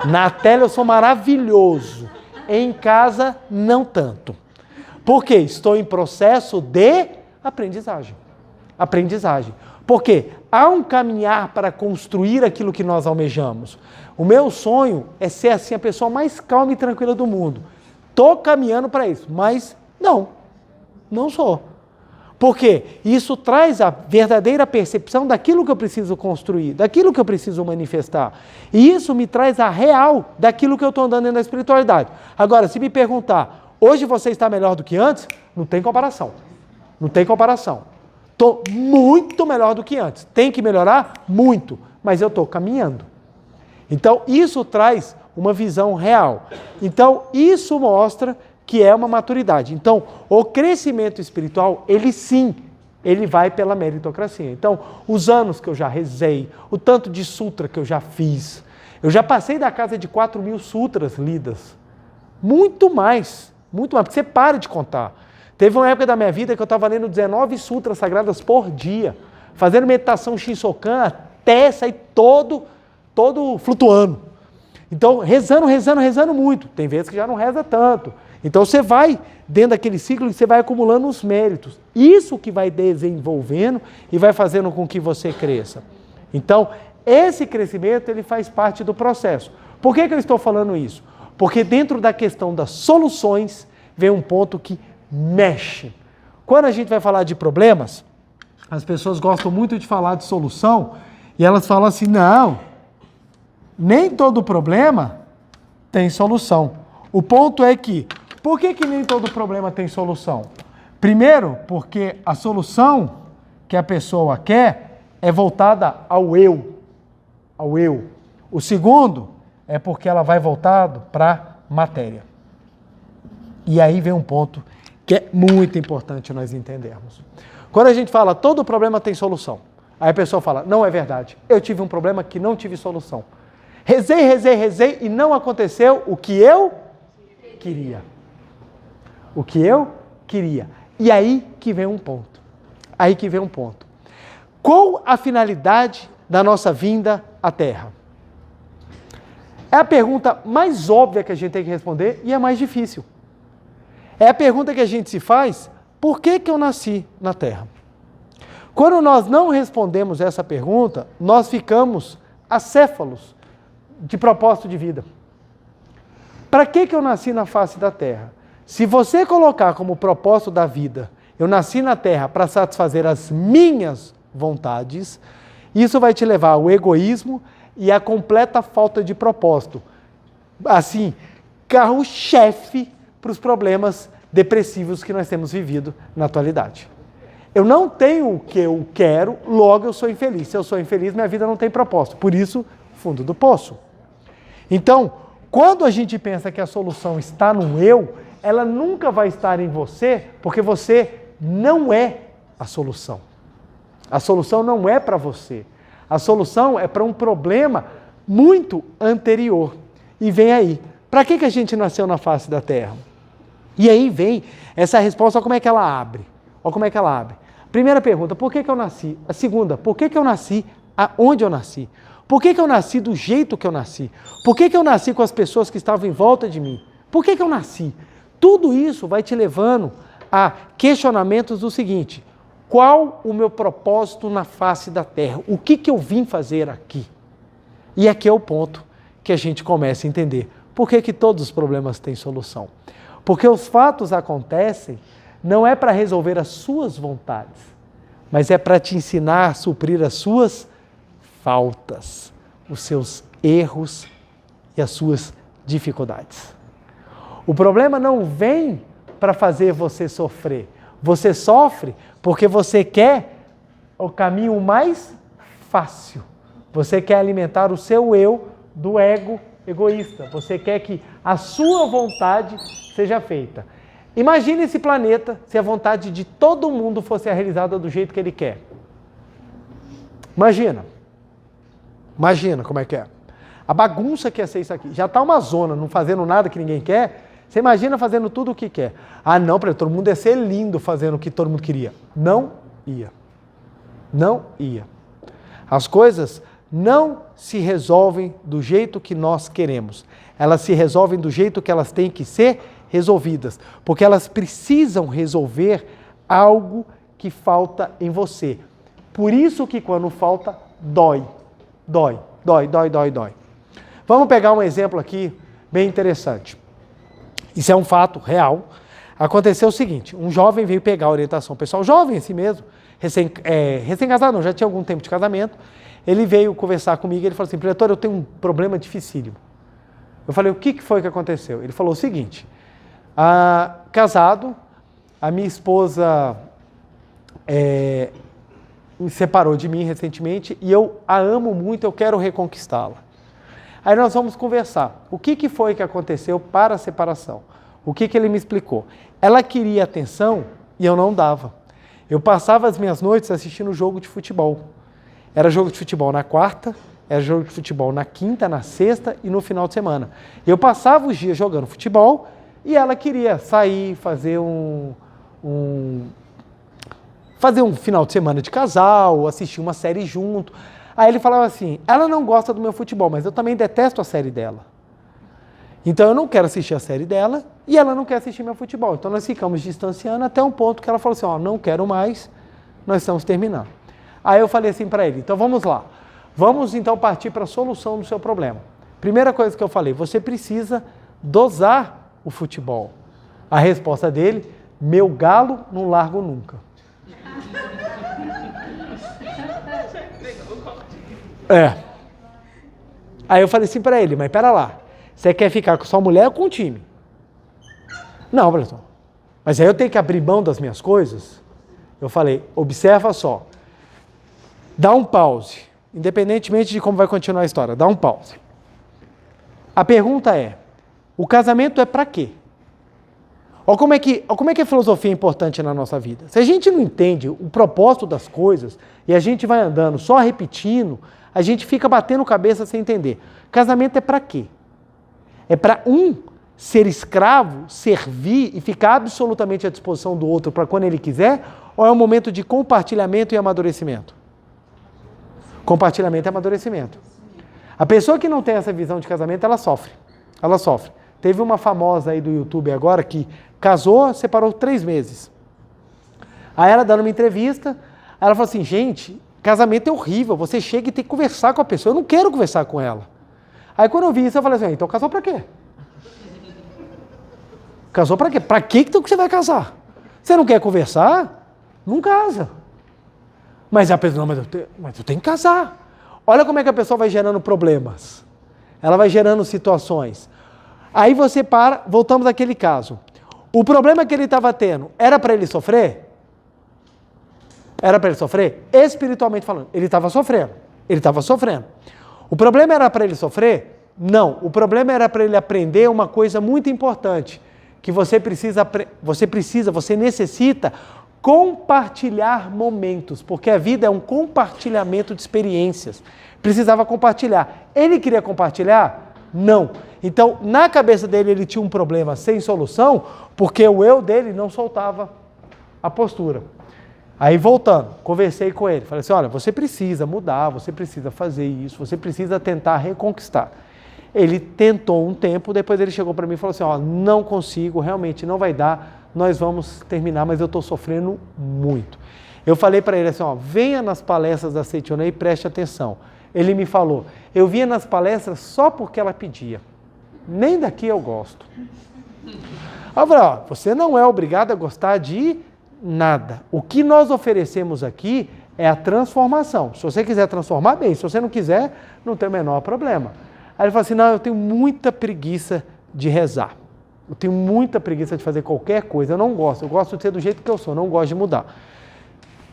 Speaker 1: Na tela eu sou maravilhoso. Em casa, não tanto. Por quê? Estou em processo de aprendizagem. Aprendizagem. Por quê? Há um caminhar para construir aquilo que nós almejamos. O meu sonho é ser assim a pessoa mais calma e tranquila do mundo. Estou caminhando para isso, mas não sou. Por quê? Isso traz a verdadeira percepção daquilo que eu preciso construir, daquilo que eu preciso manifestar. E isso me traz a real daquilo que eu estou andando dentro da espiritualidade. Agora, se me perguntar, hoje você está melhor do que antes? Não tem comparação. Não tem comparação. Estou muito melhor do que antes. Tem que melhorar? Muito. Mas eu estou caminhando. Então, isso traz uma visão real. Então, isso mostra que é uma maturidade. Então, o crescimento espiritual, ele sim, ele vai pela meritocracia. Então, os anos que eu já rezei, o tanto de sutra que eu já fiz, eu já passei da casa de 4.000 sutras lidas. Muito mais, porque você para de contar. Teve uma época da minha vida que eu estava lendo 19 sutras sagradas por dia, fazendo meditação Shinsokan até sair todo flutuando. Então, rezando muito. Tem vezes que já não reza tanto. Então, você vai dentro daquele ciclo e você vai acumulando os méritos. Isso que vai desenvolvendo e vai fazendo com que você cresça. Então, esse crescimento, ele faz parte do processo. Por que eu estou falando isso? Porque dentro da questão das soluções, vem um ponto que mexe. Quando a gente vai falar de problemas, as pessoas gostam muito de falar de solução e elas falam assim, não, nem todo problema tem solução. O ponto é que, por que nem todo problema tem solução? Primeiro, porque a solução que a pessoa quer é voltada ao eu. Ao eu. O segundo é porque ela vai voltado para a matéria. E aí vem um ponto que é muito importante nós entendermos. Quando a gente fala, todo problema tem solução. Aí a pessoa fala, não é verdade, eu tive um problema que não tive solução. Rezei e não aconteceu o que eu queria. O que eu queria. E aí que vem um ponto. Qual a finalidade da nossa vinda à Terra? É a pergunta mais óbvia que a gente tem que responder e é mais difícil. É a pergunta que a gente se faz, por que eu nasci na Terra? Quando nós não respondemos essa pergunta, nós ficamos acéfalos de propósito de vida. Para que eu nasci na face da Terra? Se você colocar como propósito da vida, eu nasci na Terra para satisfazer as minhas vontades, isso vai te levar ao egoísmo e à completa falta de propósito. Assim, carro-chefe para os problemas depressivos que nós temos vivido na atualidade. Eu não tenho o que eu quero, logo eu sou infeliz. Se eu sou infeliz, minha vida não tem propósito. Por isso, fundo do poço. Então, quando a gente pensa que a solução está no eu, ela nunca vai estar em você, porque você não é a solução. A solução não é para você. A solução é para um problema muito anterior. E vem aí. Para que a gente nasceu na face da Terra? E aí vem essa resposta, olha como é que ela abre. Olha como é que ela abre. Primeira pergunta, por que eu nasci? A segunda, por que eu nasci? Aonde eu nasci? Por que eu nasci do jeito que eu nasci? Por que eu nasci com as pessoas que estavam em volta de mim? Por que eu nasci? Tudo isso vai te levando a questionamentos do seguinte, qual o meu propósito na face da terra? O que eu vim fazer aqui? E aqui é o ponto que a gente começa a entender. Por que todos os problemas têm solução? Porque os fatos acontecem não é para resolver as suas vontades, mas é para te ensinar a suprir as suas faltas, os seus erros e as suas dificuldades. O problema não vem para fazer você sofrer. Você sofre porque você quer o caminho mais fácil. Você quer alimentar o seu eu do ego egoísta. Você quer que a sua vontade seja feita. Imagine esse planeta se a vontade de todo mundo fosse realizada do jeito que ele quer. Imagina como é que é. A bagunça que ia ser isso aqui. Já está uma zona, não fazendo nada que ninguém quer. Você imagina fazendo tudo o que quer. Ah, não, para todo mundo ia ser lindo fazendo o que todo mundo queria. Não ia. Não ia. As coisas não se resolvem do jeito que nós queremos. Elas se resolvem do jeito que elas têm que ser resolvidas. Porque elas precisam resolver algo que falta em você. Por isso que quando falta, dói. Dói. Vamos pegar um exemplo aqui bem interessante. Isso é um fato real. Aconteceu o seguinte, um jovem veio pegar a orientação pessoal, jovem assim mesmo, recém-casado, não, já tinha algum tempo de casamento. Ele veio conversar comigo e ele falou assim, preletor, eu tenho um problema dificílimo. Eu falei, o que foi que aconteceu? Ele falou o seguinte, casado, a minha esposa me separou de mim recentemente e eu a amo muito, eu quero reconquistá-la. Aí nós vamos conversar. O que foi que aconteceu para a separação? O que ele me explicou? Ela queria atenção e eu não dava. Eu passava as minhas noites assistindo jogo de futebol. Era jogo de futebol na quarta, era jogo de futebol na quinta, na sexta e no final de semana. Eu passava os dias jogando futebol e ela queria sair, fazer um final de semana de casal, assistir uma série junto. Aí ele falava assim, ela não gosta do meu futebol, mas eu também detesto a série dela. Então eu não quero assistir a série dela e ela não quer assistir meu futebol. Então nós ficamos distanciando até um ponto que ela falou assim, não quero mais, nós estamos terminando. Aí eu falei assim para ele, então vamos lá. Vamos então partir para a solução do seu problema. Primeira coisa que eu falei, você precisa dosar o futebol. A resposta dele, meu galo não largo nunca. Aí eu falei assim para ele, mas pera lá, você quer ficar com sua mulher ou com o time? Não, professor, mas aí eu tenho que abrir mão das minhas coisas? Eu falei, observa só, dá um pause, independentemente de como vai continuar a história, dá um pause. A pergunta é, o casamento é para quê? Olha como é que a filosofia é importante na nossa vida. Se a gente não entende o propósito das coisas e a gente vai andando só repetindo, a gente fica batendo cabeça sem entender. Casamento é para quê? É para um ser escravo, servir e ficar absolutamente à disposição do outro para quando ele quiser? Ou é um momento de compartilhamento e amadurecimento? Compartilhamento e amadurecimento. A pessoa que não tem essa visão de casamento, ela sofre. Ela sofre. Teve uma famosa aí do YouTube agora que casou, separou 3 meses. Aí ela dando uma entrevista, ela falou assim, gente, casamento é horrível, você chega e tem que conversar com a pessoa, eu não quero conversar com ela. Aí quando eu vi isso, eu falei assim, então casou pra quê? Casou pra quê? Pra que então que você vai casar? Você não quer conversar? Não casa. Mas a pessoa, não, mas eu tenho que casar. Olha como é que a pessoa vai gerando problemas. Ela vai gerando situações. Aí você voltamos àquele caso. O problema que ele estava tendo, era para ele sofrer? Era para ele sofrer? Espiritualmente falando, ele estava sofrendo. Ele estava sofrendo. O problema era para ele sofrer? Não. O problema era para ele aprender uma coisa muito importante, que você necessita compartilhar momentos, porque a vida é um compartilhamento de experiências. Precisava compartilhar. Ele queria compartilhar? Não. Então, na cabeça dele, ele tinha um problema sem solução, porque o eu dele não soltava a postura. Aí, voltando, conversei com ele. Falei assim, olha, você precisa mudar, você precisa fazer isso, você precisa tentar reconquistar. Ele tentou um tempo, depois ele chegou para mim e falou assim, não consigo, realmente não vai dar, nós vamos terminar, mas eu estou sofrendo muito. Eu falei para ele assim, ó, venha nas palestras da Seitonei e preste atenção. Ele me falou, eu vinha nas palestras só porque ela pedia. Nem daqui eu gosto. Eu falei, ó, você não é obrigado a gostar de nada. O que nós oferecemos aqui é a transformação. Se você quiser transformar, bem. Se você não quiser, não tem o menor problema. Aí ele falou assim, não, eu tenho muita preguiça de rezar. Eu tenho muita preguiça de fazer qualquer coisa. Eu não gosto. Eu gosto de ser do jeito que eu sou. Não gosto de mudar.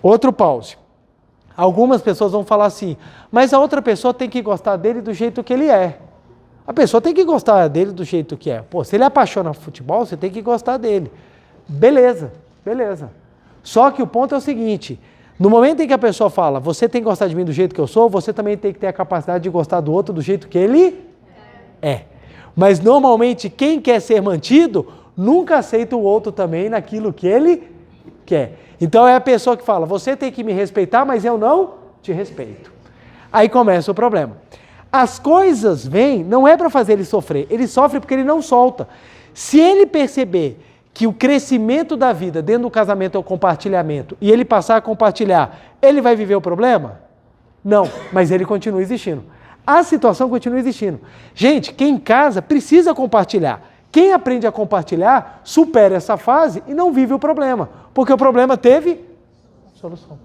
Speaker 1: Outro pause. Algumas pessoas vão falar assim, mas a outra pessoa tem que gostar dele do jeito que ele é. A pessoa tem que gostar dele do jeito que é. Pô, se ele apaixona por futebol, você tem que gostar dele. Beleza, beleza. Só que o ponto é o seguinte, no momento em que a pessoa fala, você tem que gostar de mim do jeito que eu sou, você também tem que ter a capacidade de gostar do outro do jeito que ele é. Mas normalmente quem quer ser mantido, nunca aceita o outro também naquilo que ele quer. Então é a pessoa que fala, você tem que me respeitar, mas eu não te respeito. Aí começa o problema. As coisas vêm, não é para fazer ele sofrer, ele sofre porque ele não solta. Se ele perceber que o crescimento da vida dentro do casamento é o compartilhamento, e ele passar a compartilhar, ele vai viver o problema? Não, mas ele continua existindo. A situação continua existindo. Gente, quem casa precisa compartilhar. Quem aprende a compartilhar, supera essa fase e não vive o problema. Porque o problema teve solução.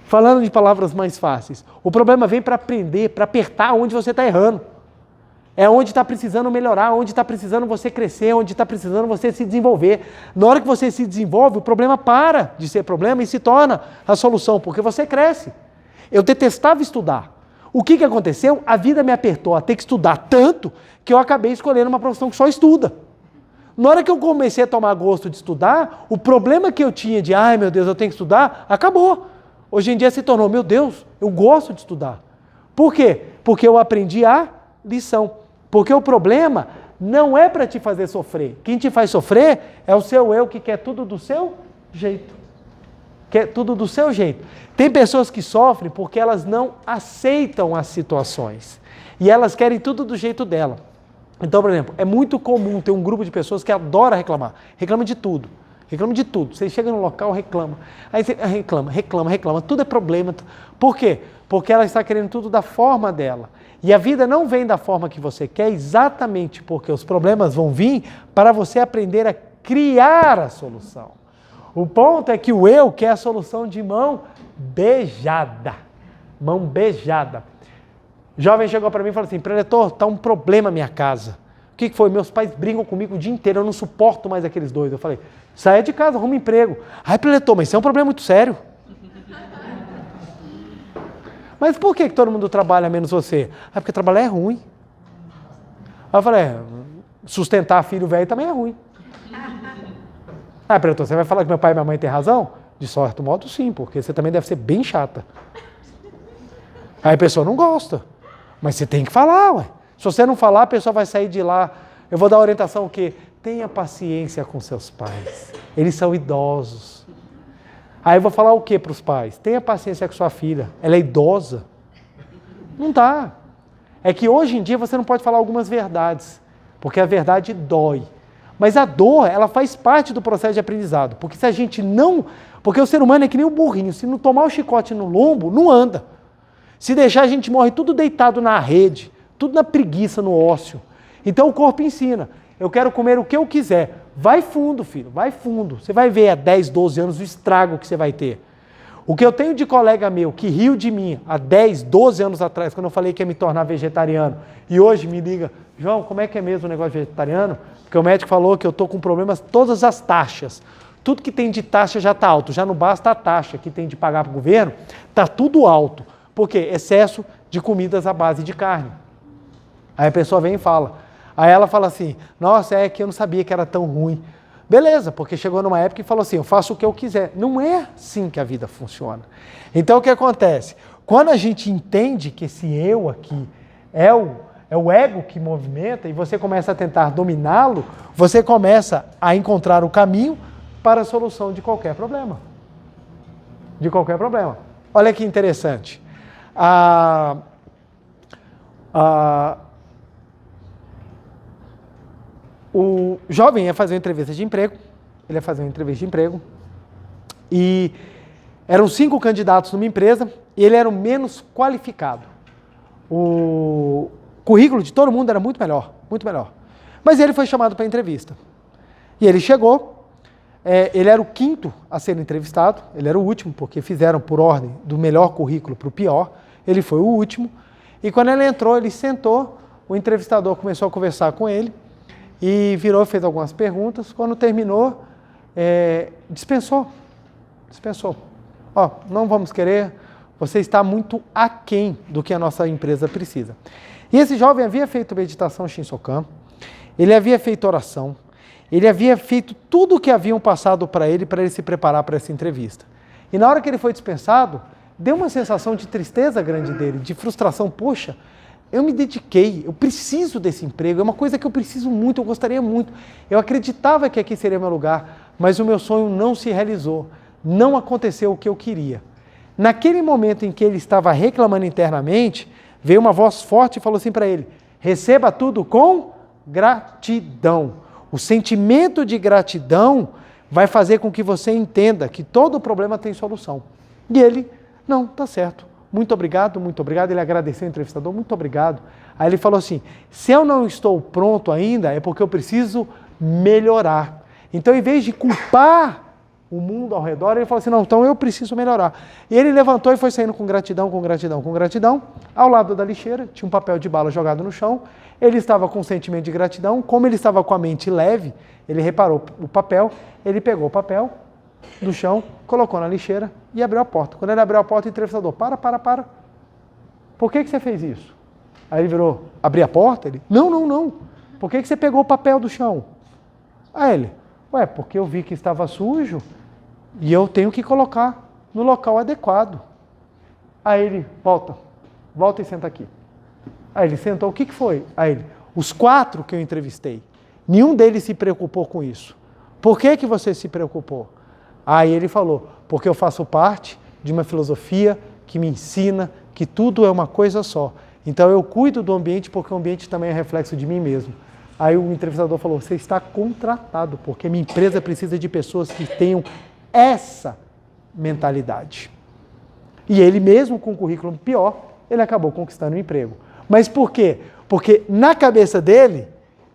Speaker 1: Falando de palavras mais fáceis, o problema vem para aprender, para apertar onde você está errando. É onde está precisando melhorar, onde está precisando você crescer, onde está precisando você se desenvolver. Na hora que você se desenvolve, o problema para de ser problema e se torna a solução, porque você cresce. Eu detestava estudar. O que aconteceu? A vida me apertou a ter que estudar tanto que eu acabei escolhendo uma profissão que só estuda. Na hora que eu comecei a tomar gosto de estudar, o problema que eu tinha de, ai meu Deus, eu tenho que estudar, acabou. Hoje em dia se tornou, meu Deus, eu gosto de estudar. Por quê? Porque eu aprendi a lição. Porque o problema não é para te fazer sofrer. Quem te faz sofrer é o seu eu que quer tudo do seu jeito. Quer tudo do seu jeito. Tem pessoas que sofrem porque elas não aceitam as situações. E elas querem tudo do jeito dela. Então, por exemplo, é muito comum ter um grupo de pessoas que adora reclamar. Reclama de tudo. Reclama de tudo. Você chega no local, reclama. Aí você reclama. Tudo é problema. Por quê? Porque ela está querendo tudo da forma dela. E a vida não vem da forma que você quer exatamente porque os problemas vão vir para você aprender a criar a solução. O ponto é que o eu quer a solução de mão beijada. Mão beijada. O jovem chegou para mim e falou assim, preletor, está um problema na minha casa. O que foi? Meus pais brigam comigo o dia inteiro, eu não suporto mais aqueles dois. Eu falei, saia de casa, arruma emprego. Ai, preletor, mas isso é um problema muito sério. Mas por que todo mundo trabalha menos você? Ah, porque trabalhar é ruim. Aí eu falei, sustentar filho velho também é ruim. Ah, preletor, você vai falar que meu pai e minha mãe têm razão? De certo modo, sim, porque você também deve ser bem chata. Aí a pessoa não gosta. Mas você tem que falar, ué. Se você não falar, a pessoa vai sair de lá. Eu vou dar a orientação o quê? Tenha paciência com seus pais. Eles são idosos. Aí eu vou falar o quê para os pais? Tenha paciência com sua filha. Ela é idosa. Não dá. É que hoje em dia você não pode falar algumas verdades. Porque a verdade dói. Mas a dor, ela faz parte do processo de aprendizado. Porque se a gente não... Porque o ser humano é que nem o burrinho. Se não tomar o chicote no lombo, não anda. Se deixar, a gente morre tudo deitado na rede. Tudo na preguiça, no ócio. Então o corpo ensina. Eu quero comer o que eu quiser. Vai fundo, filho. Vai fundo. Você vai ver a 10, 12 anos o estrago que você vai ter. O que eu tenho de colega meu que riu de mim há 10, 12 anos atrás, quando eu falei que ia me tornar vegetariano, e hoje me liga, João, como é que é mesmo o negócio vegetariano? Porque o médico falou que eu estou com problemas, todas as taxas. Tudo que tem de taxa já está alto, já não basta a taxa que tem de pagar para o governo, está tudo alto. Por quê? Excesso de comidas à base de carne. Aí a pessoa vem e fala. Aí ela fala assim, nossa, é que eu não sabia que era tão ruim. Beleza, porque chegou numa época e falou assim, eu faço o que eu quiser. Não é assim que a vida funciona. Então o que acontece? Quando a gente entende que esse eu aqui é o ego que movimenta e você começa a tentar dominá-lo, você começa a encontrar o caminho para a solução de qualquer problema. De qualquer problema. Olha que interessante. O jovem ia fazer uma entrevista de emprego, E eram 5 candidatos numa empresa e ele era o menos qualificado. O currículo de todo mundo era muito melhor, muito melhor. Mas ele foi chamado para entrevista. E ele chegou, ele era o 5º a ser entrevistado, ele era o último, porque fizeram por ordem do melhor currículo para o pior, ele foi o último. E quando ele entrou, ele sentou, o entrevistador começou a conversar com ele e virou, fez algumas perguntas. Quando terminou, dispensou. Ó, não vamos querer, você está muito aquém do que a nossa empresa precisa. E esse jovem havia feito meditação Shinsokan, ele havia feito oração, ele havia feito tudo o que haviam passado para ele se preparar para essa entrevista. E na hora que ele foi dispensado, deu uma sensação de tristeza grande dele, de frustração. Poxa, eu me dediquei, eu preciso desse emprego, é uma coisa que eu preciso muito, eu gostaria muito. Eu acreditava que aqui seria meu lugar, mas o meu sonho não se realizou, não aconteceu o que eu queria. Naquele momento em que ele estava reclamando internamente, veio uma voz forte e falou assim para ele: receba tudo com gratidão. O sentimento de gratidão vai fazer com que você entenda que todo problema tem solução. E ele, não, tá certo. Muito obrigado, muito obrigado. Ele agradeceu o entrevistador, muito obrigado. Aí ele falou assim: se eu não estou pronto ainda, é porque eu preciso melhorar. Então, em vez de culpar o mundo ao redor, ele falou assim: não, então eu preciso melhorar. E ele levantou e foi saindo com gratidão, com gratidão, com gratidão. Ao lado da lixeira, tinha um papel de bala jogado no chão. Ele estava com um sentimento de gratidão. Como ele estava com a mente leve, ele reparou o papel, ele pegou o papel do chão, colocou na lixeira e abriu a porta. Quando ele abriu a porta, o entrevistador: para. Por que você fez isso? Aí ele virou, abrir a porta? Ele: não. Por que você pegou o papel do chão? Aí ele: porque eu vi que estava sujo e eu tenho que colocar no local adequado. Aí ele: volta e senta aqui. Aí ele sentou: o que foi? Aí ele: os 4 que eu entrevistei, nenhum deles se preocupou com isso. Por que você se preocupou? Aí ele falou: porque eu faço parte de uma filosofia que me ensina que tudo é uma coisa só. Então eu cuido do ambiente porque o ambiente também é reflexo de mim mesmo. Aí o entrevistador falou: você está contratado, porque minha empresa precisa de pessoas que tenham essa mentalidade. E ele mesmo com um currículo pior, ele acabou conquistando um emprego. Mas por quê? Porque na cabeça dele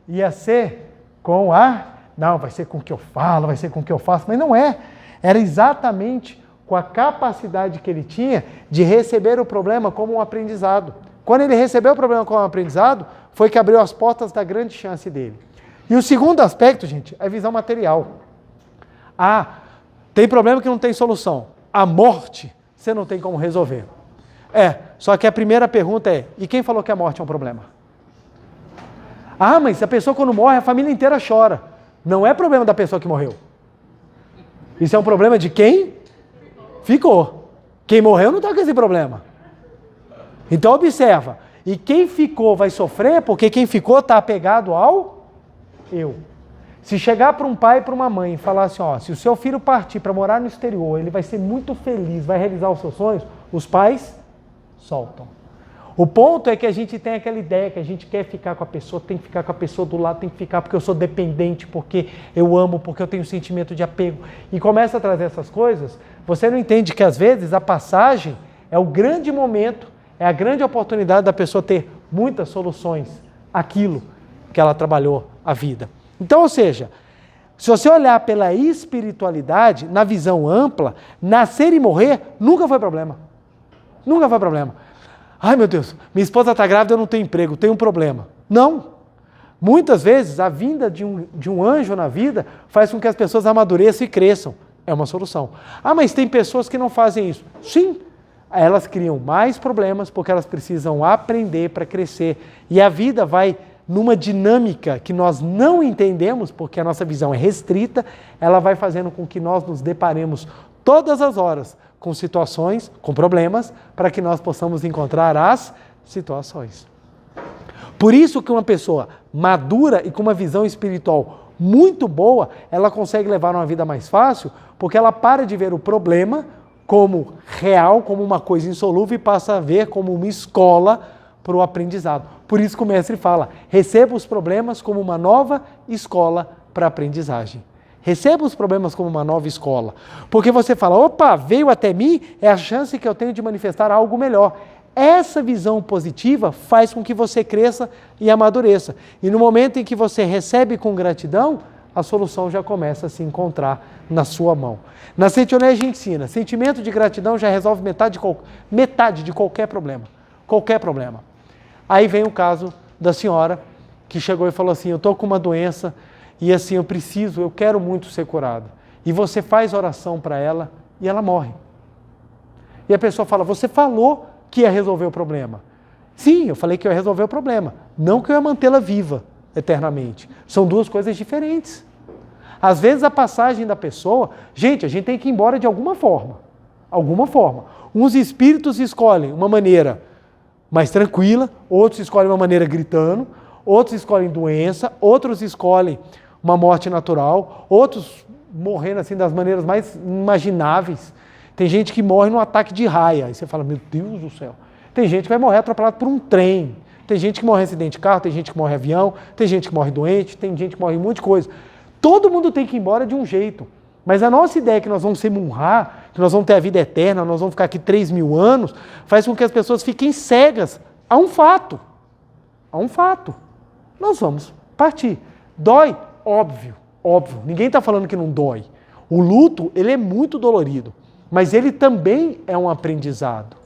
Speaker 1: ia ser com não, vai ser com o que eu falo, vai ser com o que eu faço, mas não é. Era exatamente com a capacidade que ele tinha de receber o problema como um aprendizado. Quando ele recebeu o problema como um aprendizado, foi que abriu as portas da grande chance dele. E o segundo aspecto, gente, é visão material. Tem problema que não tem solução. A morte, você não tem como resolver. Só que a primeira pergunta é: e quem falou que a morte é um problema? Mas a pessoa quando morre, a família inteira chora. Não é problema da pessoa que morreu. Isso é um problema de quem ficou. Quem morreu não está com esse problema. Então observa, e quem ficou vai sofrer porque quem ficou está apegado ao eu. Se chegar para um pai e para uma mãe e falar assim: se o seu filho partir para morar no exterior, ele vai ser muito feliz, vai realizar os seus sonhos, os pais soltam. O ponto é que a gente tem aquela ideia que a gente quer ficar com a pessoa, tem que ficar com a pessoa do lado, tem que ficar porque eu sou dependente, porque eu amo, porque eu tenho sentimento de apego. E começa a trazer essas coisas, você não entende que às vezes a passagem é o grande momento, é a grande oportunidade da pessoa ter muitas soluções àquilo que ela trabalhou a vida. Então, ou seja, se você olhar pela espiritualidade, na visão ampla, nascer e morrer nunca foi problema. Nunca foi problema. Ai meu Deus, minha esposa está grávida, eu não tenho emprego, tenho um problema. Não. Muitas vezes a vinda de um anjo na vida faz com que as pessoas amadureçam e cresçam. É uma solução. Mas tem pessoas que não fazem isso. Sim, elas criam mais problemas porque elas precisam aprender para crescer. E a vida vai numa dinâmica que nós não entendemos, porque a nossa visão é restrita, ela vai fazendo com que nós nos deparemos todas as horas com situações, com problemas, para que nós possamos encontrar as situações. Por isso que uma pessoa madura e com uma visão espiritual muito boa, ela consegue levar uma vida mais fácil, porque ela para de ver o problema como real, como uma coisa insolúvel, e passa a ver como uma escola para o aprendizado. Por isso que o mestre fala: receba os problemas como uma nova escola para a aprendizagem. Receba os problemas como uma nova escola. Porque você fala, opa, veio até mim, é a chance que eu tenho de manifestar algo melhor. Essa visão positiva faz com que você cresça e amadureça. E no momento em que você recebe com gratidão, a solução já começa a se encontrar na sua mão. Na Sentinela a gente ensina, sentimento de gratidão já resolve metade de qualquer problema. Qualquer problema. Aí vem o caso da senhora que chegou e falou assim, eu estou com uma doença e assim eu quero muito ser curada. E você faz oração para ela e ela morre. E a pessoa fala, você falou que ia resolver o problema. Sim, eu falei que eu ia resolver o problema, não que eu ia mantê-la viva eternamente. São duas coisas diferentes. Às vezes a passagem da pessoa, gente, a gente tem que ir embora de alguma forma. Alguma forma. Uns espíritos escolhem uma maneira mais tranquila, outros escolhem uma maneira gritando, outros escolhem doença, outros escolhem uma morte natural, outros morrendo assim das maneiras mais imagináveis. Tem gente que morre num ataque de raia. Aí você fala, meu Deus do céu. Tem gente que vai morrer atropelado por um trem. Tem gente que morre em acidente de carro, tem gente que morre em avião, tem gente que morre doente, tem gente que morre em um monte de coisa. Todo mundo tem que ir embora de um jeito. Mas a nossa ideia que nós vamos ser Munhá, que nós vamos ter a vida eterna, nós vamos ficar aqui 3.000 anos, faz com que as pessoas fiquem cegas a um fato. A um fato. Nós vamos partir. Dói? Óbvio, óbvio. Ninguém está falando que não dói. O luto, ele é muito dolorido, mas ele também é um aprendizado.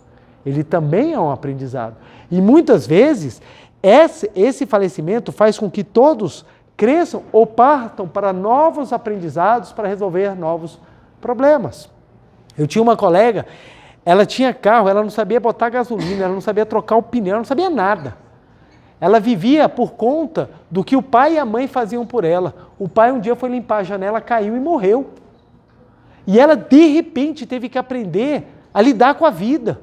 Speaker 1: Ele também é um aprendizado. E muitas vezes, esse falecimento faz com que todos cresçam ou partam para novos aprendizados para resolver novos problemas. Eu tinha uma colega, ela tinha carro, ela não sabia botar gasolina, ela não sabia trocar o pneu, ela não sabia nada. Ela vivia por conta do que o pai e a mãe faziam por ela. O pai um dia foi limpar a janela, caiu e morreu. E ela, de repente, teve que aprender a lidar com a vida.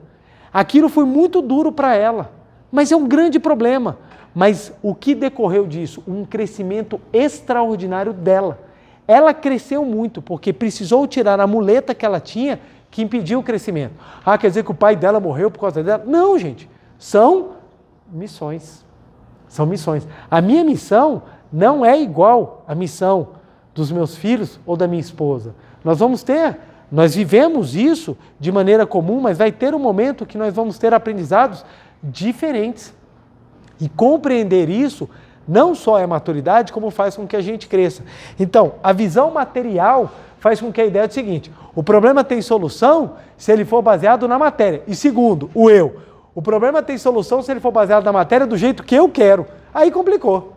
Speaker 1: Aquilo foi muito duro para ela, mas é um grande problema. Mas o que decorreu disso? Um crescimento extraordinário dela. Ela cresceu muito, porque precisou tirar a muleta que ela tinha, que impediu o crescimento. Ah, quer dizer que o pai dela morreu por causa dela? Não, gente. São missões. São missões. A minha missão não é igual à missão dos meus filhos ou da minha esposa. Nós vivemos isso de maneira comum, mas vai ter um momento que nós vamos ter aprendizados diferentes. E compreender isso não só é maturidade, como faz com que a gente cresça. Então, a visão material faz com que a ideia é o seguinte, o problema tem solução se ele for baseado na matéria. E segundo, o eu. O problema tem solução se ele for baseado na matéria do jeito que eu quero. Aí complicou.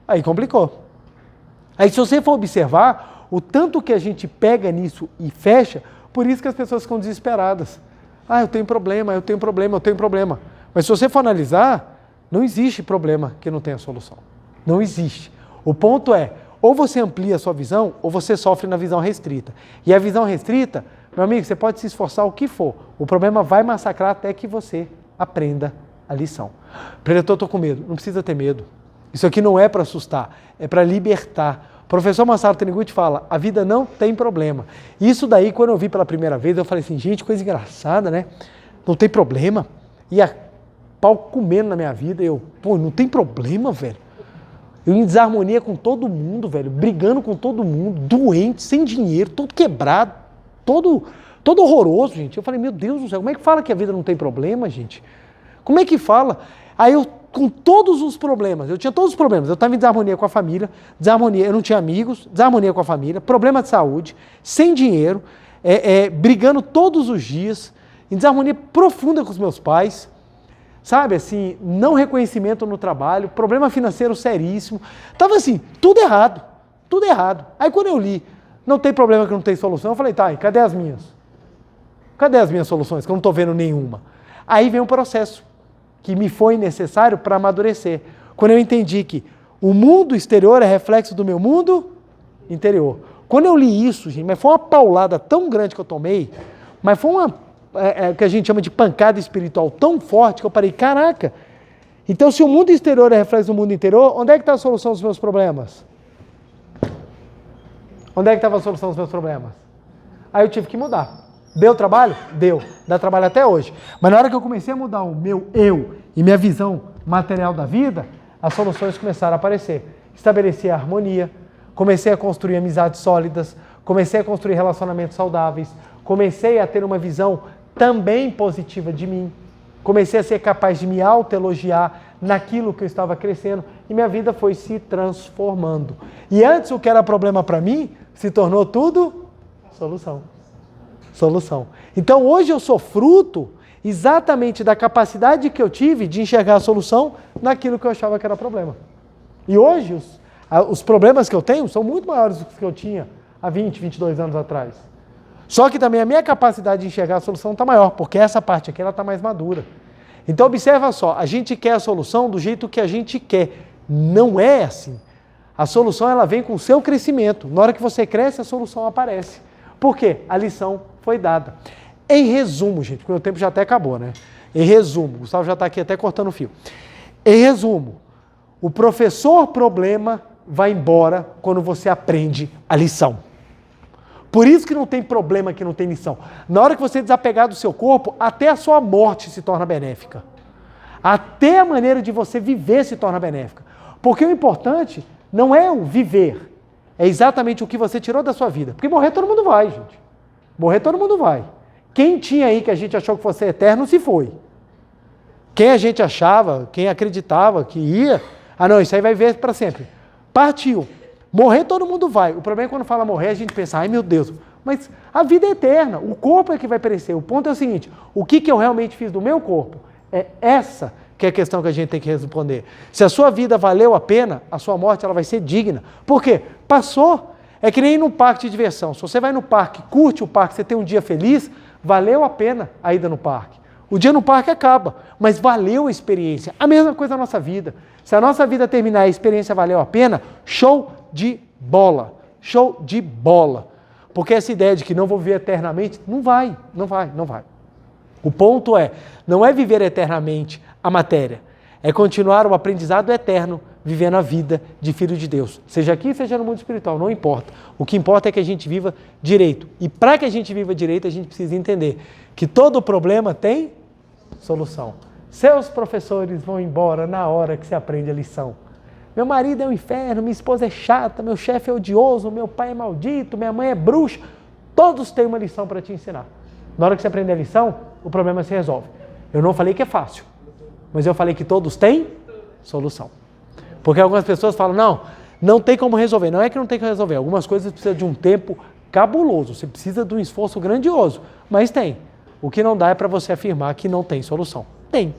Speaker 1: Aí se você for observar, o tanto que a gente pega nisso e fecha, por isso que as pessoas ficam desesperadas. Ah, eu tenho problema. Mas se você for analisar, não existe problema que não tenha solução. Não existe. O ponto é, ou você amplia a sua visão, ou você sofre na visão restrita. E a visão restrita, meu amigo, você pode se esforçar o que for. O problema vai massacrar até que você aprenda a lição. Preletor, estou com medo. Não precisa ter medo. Isso aqui não é para assustar, é para libertar. O professor Masaru Taniguchi fala, a vida não tem problema. Isso daí, quando eu vi pela primeira vez, eu falei assim, gente, coisa engraçada, né? Não tem problema. E a pau comendo na minha vida, não tem problema, velho. Eu em desarmonia com todo mundo, velho, brigando com todo mundo, doente, sem dinheiro, todo quebrado, todo horroroso, gente. Eu falei, meu Deus do céu, como é que fala que a vida não tem problema, gente? Como é que fala? Aí eu, com todos os problemas, eu tinha todos os problemas, eu estava em desarmonia com a família, eu não tinha amigos, desarmonia com a família, problema de saúde, sem dinheiro, brigando todos os dias, em desarmonia profunda com os meus pais, sabe, assim, não reconhecimento no trabalho, problema financeiro seríssimo, estava assim, tudo errado. Aí quando eu li, não tem problema que não tem solução, eu falei, tá, e cadê as minhas? Cadê as minhas soluções, que eu não estou vendo nenhuma? Aí vem um processo que me foi necessário para amadurecer, quando eu entendi que o mundo exterior é reflexo do meu mundo interior. Quando eu li isso, gente, mas foi uma paulada tão grande que eu tomei, mas foi uma que a gente chama de pancada espiritual tão forte que eu parei, caraca, então se o mundo exterior é reflexo do mundo interior, onde é que está a solução dos meus problemas? Onde é que estava a solução dos meus problemas? Aí eu tive que mudar. Deu trabalho? Deu. Dá trabalho até hoje. Mas na hora que eu comecei a mudar o meu eu e minha visão material da vida, as soluções começaram a aparecer. Estabelecer a harmonia. comecei a construir amizades sólidas, comecei a construir relacionamentos saudáveis, comecei a ter uma visão também positiva de mim, comecei a ser capaz de me autoelogiar naquilo que eu estava crescendo e minha vida foi se transformando. E antes o que era problema para mim se tornou tudo solução. Solução. Então hoje eu sou fruto exatamente da capacidade que eu tive de enxergar a solução naquilo que eu achava que era problema. E hoje os problemas que eu tenho são muito maiores do que eu tinha há 20, 22 anos atrás. Só que também a minha capacidade de enxergar a solução está maior, porque essa parte aqui ela está mais madura. Então observa só, a gente quer a solução do jeito que a gente quer. Não é assim. A solução ela vem com o seu crescimento. Na hora que você cresce, a solução aparece. Por quê? A lição foi dada. Em resumo, gente, porque o tempo já até acabou, né? Em resumo, o Gustavo já está aqui até cortando o fio. Em resumo, o professor problema vai embora quando você aprende a lição. Por isso que não tem problema que não tem lição. Na hora que você desapegar do seu corpo, até a sua morte se torna benéfica. Até a maneira de você viver se torna benéfica. Porque o importante não é o viver, é exatamente o que você tirou da sua vida. Porque morrer todo mundo vai, gente. Morrer todo mundo vai. Quem tinha aí que a gente achou que fosse eterno, se foi. Quem a gente achava, quem acreditava que ia, não, isso aí vai ver para sempre. Partiu. Morrer todo mundo vai. O problema é quando fala morrer, a gente pensa, ai meu Deus, mas a vida é eterna, o corpo é que vai perecer. O ponto é o seguinte, o que eu realmente fiz do meu corpo? É essa que é a questão que a gente tem que responder. Se a sua vida valeu a pena, a sua morte ela vai ser digna. Por quê? Passou. É que nem no parque de diversão. Se você vai no parque, curte o parque, você tem um dia feliz, valeu a pena a ida no parque. O dia no parque acaba, mas valeu a experiência. A mesma coisa na nossa vida. Se a nossa vida terminar e a experiência valeu a pena, show de bola. Show de bola. Porque essa ideia de que não vou viver eternamente, não vai. O ponto não é viver eternamente a matéria, é continuar o aprendizado eterno, vivendo a vida de filho de Deus. Seja aqui, seja no mundo espiritual, não importa. O que importa é que a gente viva direito. E para que a gente viva direito, a gente precisa entender que todo problema tem solução. Seus professores vão embora na hora que você aprende a lição. Meu marido é um inferno, minha esposa é chata, meu chefe é odioso, meu pai é maldito, minha mãe é bruxa. Todos têm uma lição para te ensinar. Na hora que você aprender a lição, o problema se resolve. Eu não falei que é fácil, mas eu falei que todos têm solução. Porque algumas pessoas falam, não tem como resolver. Não é que não tem como resolver. Algumas coisas precisam de um tempo cabuloso, você precisa de um esforço grandioso, mas tem. O que não dá é para você afirmar que não tem solução. Tem.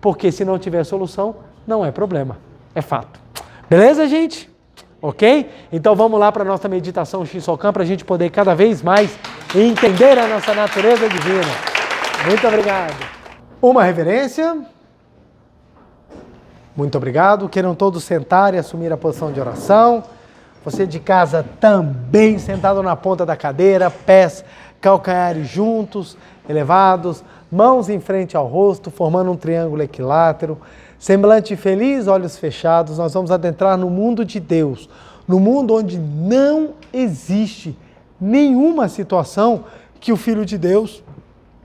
Speaker 1: Porque se não tiver solução, não é problema. É fato. Beleza, gente? Ok? Então vamos lá para a nossa meditação Shinsokan para a gente poder cada vez mais entender a nossa natureza divina. Muito obrigado. Uma reverência. Muito obrigado. Queiram todos sentar e assumir a posição de oração. Você de casa também sentado na ponta da cadeira, pés, calcanhares juntos, elevados, mãos em frente ao rosto, formando um triângulo equilátero. Semblante feliz, olhos fechados, nós vamos adentrar no mundo de Deus, no mundo onde não existe nenhuma situação que o Filho de Deus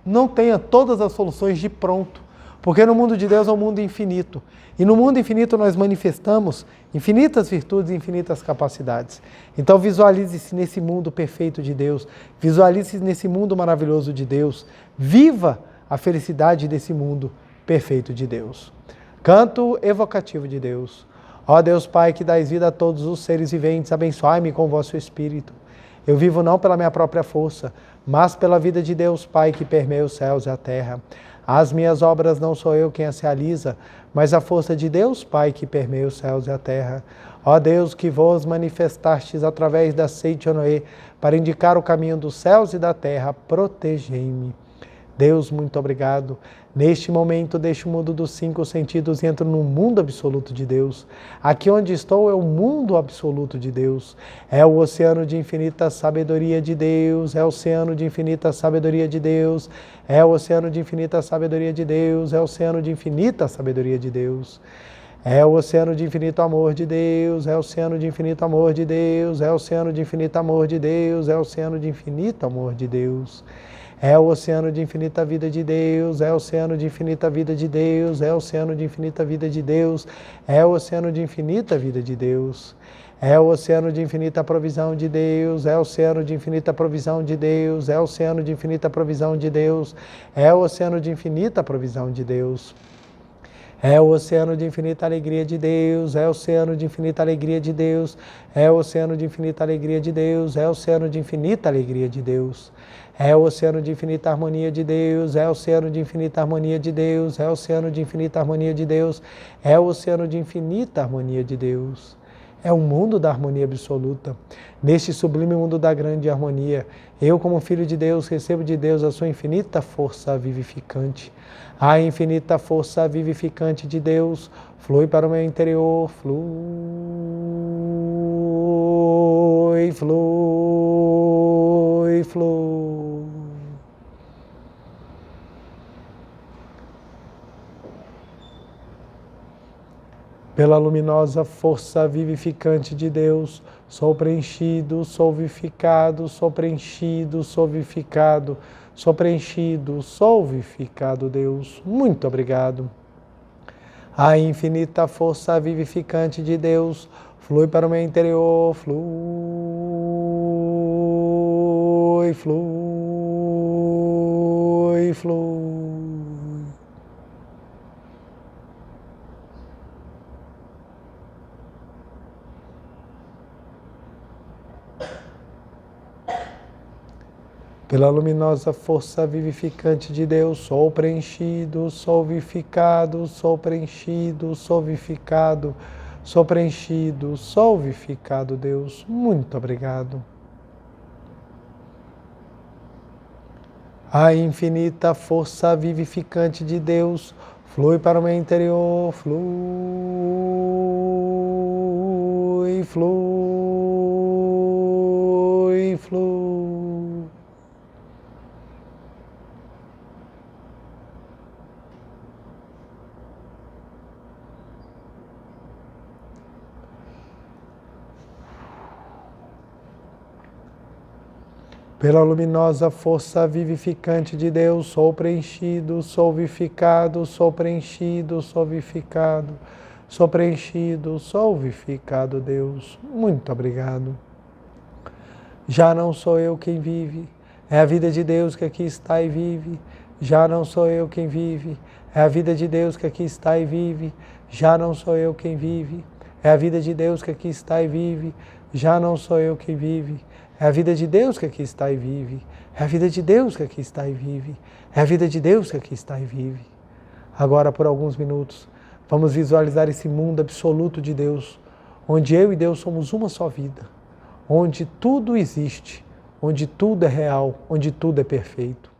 Speaker 1: não tenha todas as soluções de pronto, porque no mundo de Deus é um mundo infinito, e no mundo infinito nós manifestamos infinitas virtudes e infinitas capacidades. Então visualize-se nesse mundo perfeito de Deus, visualize-se nesse mundo maravilhoso de Deus, viva a felicidade desse mundo perfeito de Deus. Canto evocativo de Deus. Ó Deus Pai, que dás vida a todos os seres viventes, abençoai-me com o vosso Espírito. Eu vivo não pela minha própria força, mas pela vida de Deus Pai que permeia os céus e a terra. As minhas obras não sou eu quem as realiza, mas a força de Deus Pai que permeia os céus e a terra. Ó Deus, que vos manifestastes através da seite de Noé, para indicar o caminho dos céus e da terra, protegei-me. Deus, muito obrigado. Neste momento, deixo o mundo dos 5 sentidos e entro no mundo absoluto de Deus. Aqui onde estou é o mundo absoluto de Deus. É o oceano de infinita sabedoria de Deus. É o oceano de infinita sabedoria de Deus. É o oceano de infinita sabedoria de Deus. É o oceano de infinita sabedoria de Deus. É o oceano de infinito amor de Deus. É o oceano de infinito amor de Deus. É o oceano de infinito amor de Deus. É o oceano de infinito amor de Deus. É o oceano de infinita vida de Deus, é o oceano de infinita vida de Deus, é o oceano de infinita vida de Deus, é o oceano de infinita vida de Deus. É o oceano de infinita provisão de Deus, é o oceano de infinita provisão de Deus, é o oceano de infinita provisão de Deus, é o oceano de infinita provisão de Deus. É o oceano de infinita alegria de Deus, é o oceano de infinita alegria de Deus, é o oceano de infinita alegria de Deus, é o oceano de infinita alegria de Deus. É o oceano de infinita harmonia de Deus, é o oceano de infinita harmonia de Deus, é o oceano de infinita harmonia de Deus, é o oceano de infinita harmonia de Deus. É o mundo da harmonia absoluta. Neste sublime mundo da grande harmonia, eu, como filho de Deus, recebo de Deus a sua infinita força vivificante. A infinita força vivificante de Deus flui para o meu interior, flui, flui, flui. Pela luminosa força vivificante de Deus, sou preenchido, sou vivificado, sou preenchido, sou vivificado, sou preenchido, sou vivificado, Deus. Muito obrigado. A infinita força vivificante de Deus flui para o meu interior, flui, flui, flui. Pela luminosa força vivificante de Deus, sou preenchido, sou vivificado, sou preenchido, sou vivificado, sou preenchido, sou vivificado, Deus. Muito obrigado. A infinita força vivificante de Deus flui para o meu interior, flui, flui, flui. Pela luminosa força vivificante de Deus, sou preenchido, sou vivificado, sou preenchido, sou vivificado, sou preenchido, sou vivificado, Deus. Muito obrigado. Já não sou eu quem vive, é a vida de Deus que aqui está e vive. Já não sou eu quem vive, é a vida de Deus que aqui está e vive. Já não sou eu quem vive, é a vida de Deus que aqui está e vive. Já não sou eu quem vive, é a vida de Deus que aqui está e vive. É a vida de Deus que aqui está e vive. É a vida de Deus que aqui está e vive. Agora, por alguns minutos, vamos visualizar esse mundo absoluto de Deus, onde eu e Deus somos uma só vida, onde tudo existe, onde tudo é real, onde tudo é perfeito.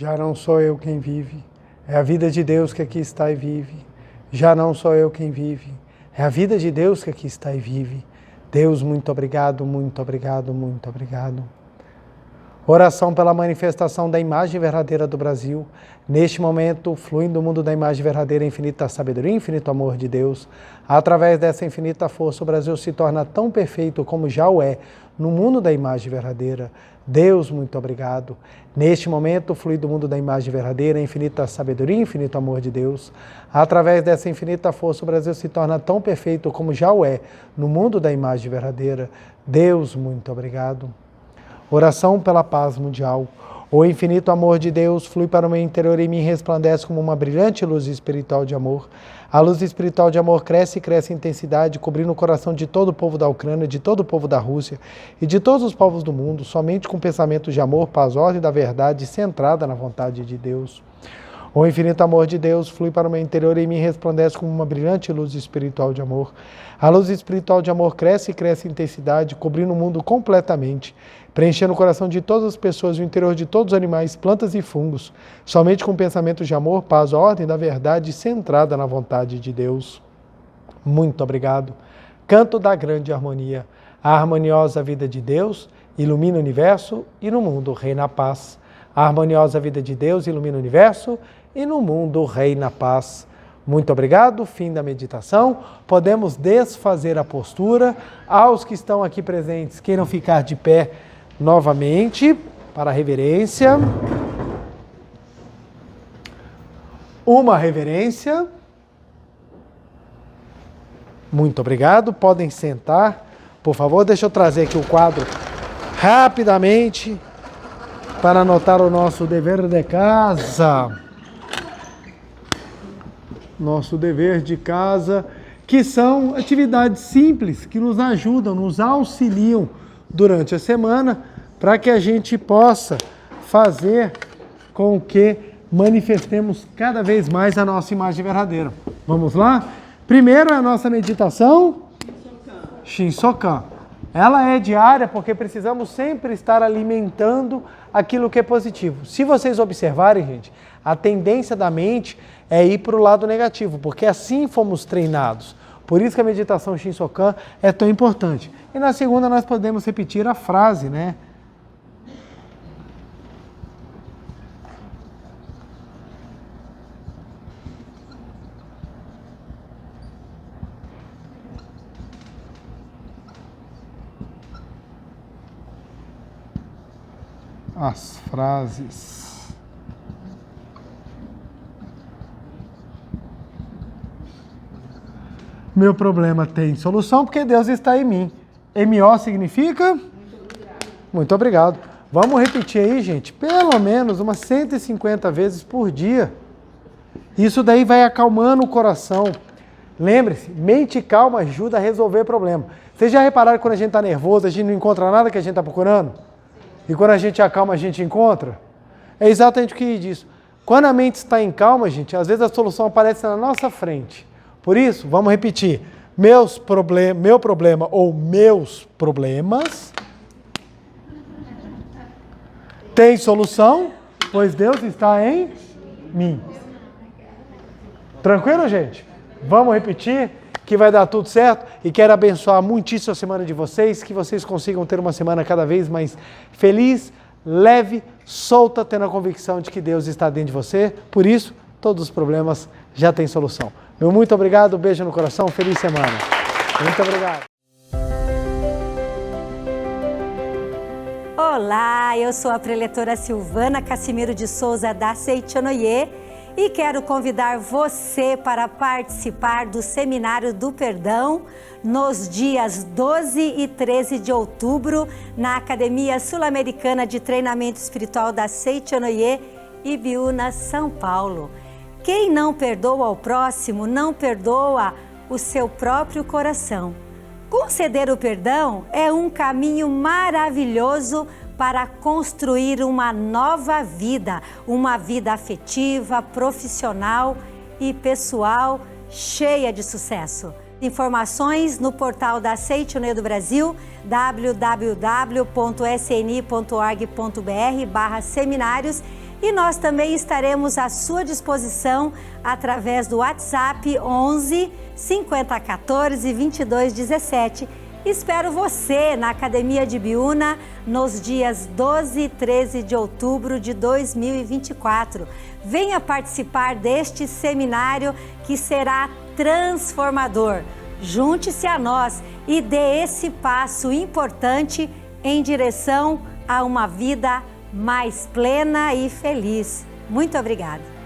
Speaker 1: Já não sou eu quem vive, é a vida de Deus que aqui está e vive. Já não sou eu quem vive, é a vida de Deus que aqui está e vive. Deus, muito obrigado, muito obrigado, muito obrigado. Oração pela manifestação da imagem verdadeira do Brasil. Neste momento, flui do mundo da imagem verdadeira, infinita sabedoria, infinito amor de Deus. Através dessa infinita força, o Brasil se torna tão perfeito como já o é no mundo da imagem verdadeira. Deus, muito obrigado. Neste momento, flui do mundo da imagem verdadeira, infinita sabedoria, infinito amor de Deus. Através dessa infinita força, o Brasil se torna tão perfeito como já o é no mundo da imagem verdadeira. Deus, muito obrigado. Oração pela paz mundial. O infinito amor de Deus flui para o meu interior e me resplandece como uma brilhante luz espiritual de amor. A luz espiritual de amor cresce e cresce em intensidade, cobrindo o coração de todo o povo da Ucrânia, de todo o povo da Rússia e de todos os povos do mundo, somente com pensamentos de amor, paz, ordem da verdade, centrada na vontade de Deus. O infinito amor de Deus flui para o meu interior e me resplandece como uma brilhante luz espiritual de amor. A luz espiritual de amor cresce e cresce em intensidade, cobrindo o mundo completamente, preenchendo o coração de todas as pessoas, o interior de todos os animais, plantas e fungos, somente com pensamentos de amor, paz, ordem da verdade, centrada na vontade de Deus. Muito obrigado. Canto da grande harmonia. A harmoniosa vida de Deus ilumina o universo e no mundo reina a paz. A harmoniosa vida de Deus ilumina o universo e no mundo reina a paz. Muito obrigado, fim da meditação. Podemos desfazer a postura. Aos que estão aqui presentes, queiram ficar de pé novamente para a reverência. Uma reverência. Muito obrigado. Podem sentar. Por favor, deixa eu trazer aqui o quadro rapidamente para anotar o nosso dever de casa. Nosso dever de casa, que são atividades simples que nos ajudam, nos auxiliam durante a semana para que a gente possa fazer com que manifestemos cada vez mais a nossa imagem verdadeira. Vamos lá? Primeiro é a nossa meditação Shinsokan. Ela é diária porque precisamos sempre estar alimentando aquilo que é positivo. Se vocês observarem, gente, a tendência da mente é ir para o lado negativo, porque assim fomos treinados. Por isso que a meditação Shinsokan é tão importante. E na segunda nós podemos repetir a frase, né? As frases. Meu problema tem solução porque Deus está em mim. MO significa? Muito obrigado. Vamos repetir aí, gente, pelo menos umas 150 vezes por dia. Isso daí vai acalmando o coração. Lembre-se, mente calma ajuda a resolver problema. Vocês já repararam que quando a gente está nervoso, a gente não encontra nada que a gente está procurando? E quando a gente acalma, a gente encontra? É exatamente o que diz. Quando a mente está em calma, gente, às vezes a solução aparece na nossa frente. Por isso, vamos repetir. Meu problema ou meus problemas tem solução, pois Deus está em mim. Tranquilo, gente? Vamos repetir que vai dar tudo certo e quero abençoar muitíssimo a semana de vocês, que vocês consigam ter uma semana cada vez mais feliz, leve, solta, tendo a convicção de que Deus está dentro de você. Por isso, todos os problemas já têm solução. Meu muito obrigado, beijo no coração, feliz semana. Muito obrigado.
Speaker 2: Olá, eu sou a preletora Silvana Cassimiro de Souza da Seichonoye e quero convidar você para participar do Seminário do Perdão nos dias 12 e 13 de outubro na Academia Sul-Americana de Treinamento Espiritual da Seichonoye, Ibiúna, São Paulo. Quem não perdoa ao próximo, não perdoa o seu próprio coração. Conceder o perdão é um caminho maravilhoso para construir uma nova vida, uma vida afetiva, profissional e pessoal cheia de sucesso. Informações no portal da Seichonoye do Brasil, www.sni.org.br/seminários, E nós também estaremos à sua disposição através do WhatsApp 11 5014 2217. Espero você na Academia de Biúna nos dias 12 e 13 de outubro de 2024. Venha participar deste seminário que será transformador. Junte-se a nós e dê esse passo importante em direção a uma vida mais plena e feliz. Muito obrigada.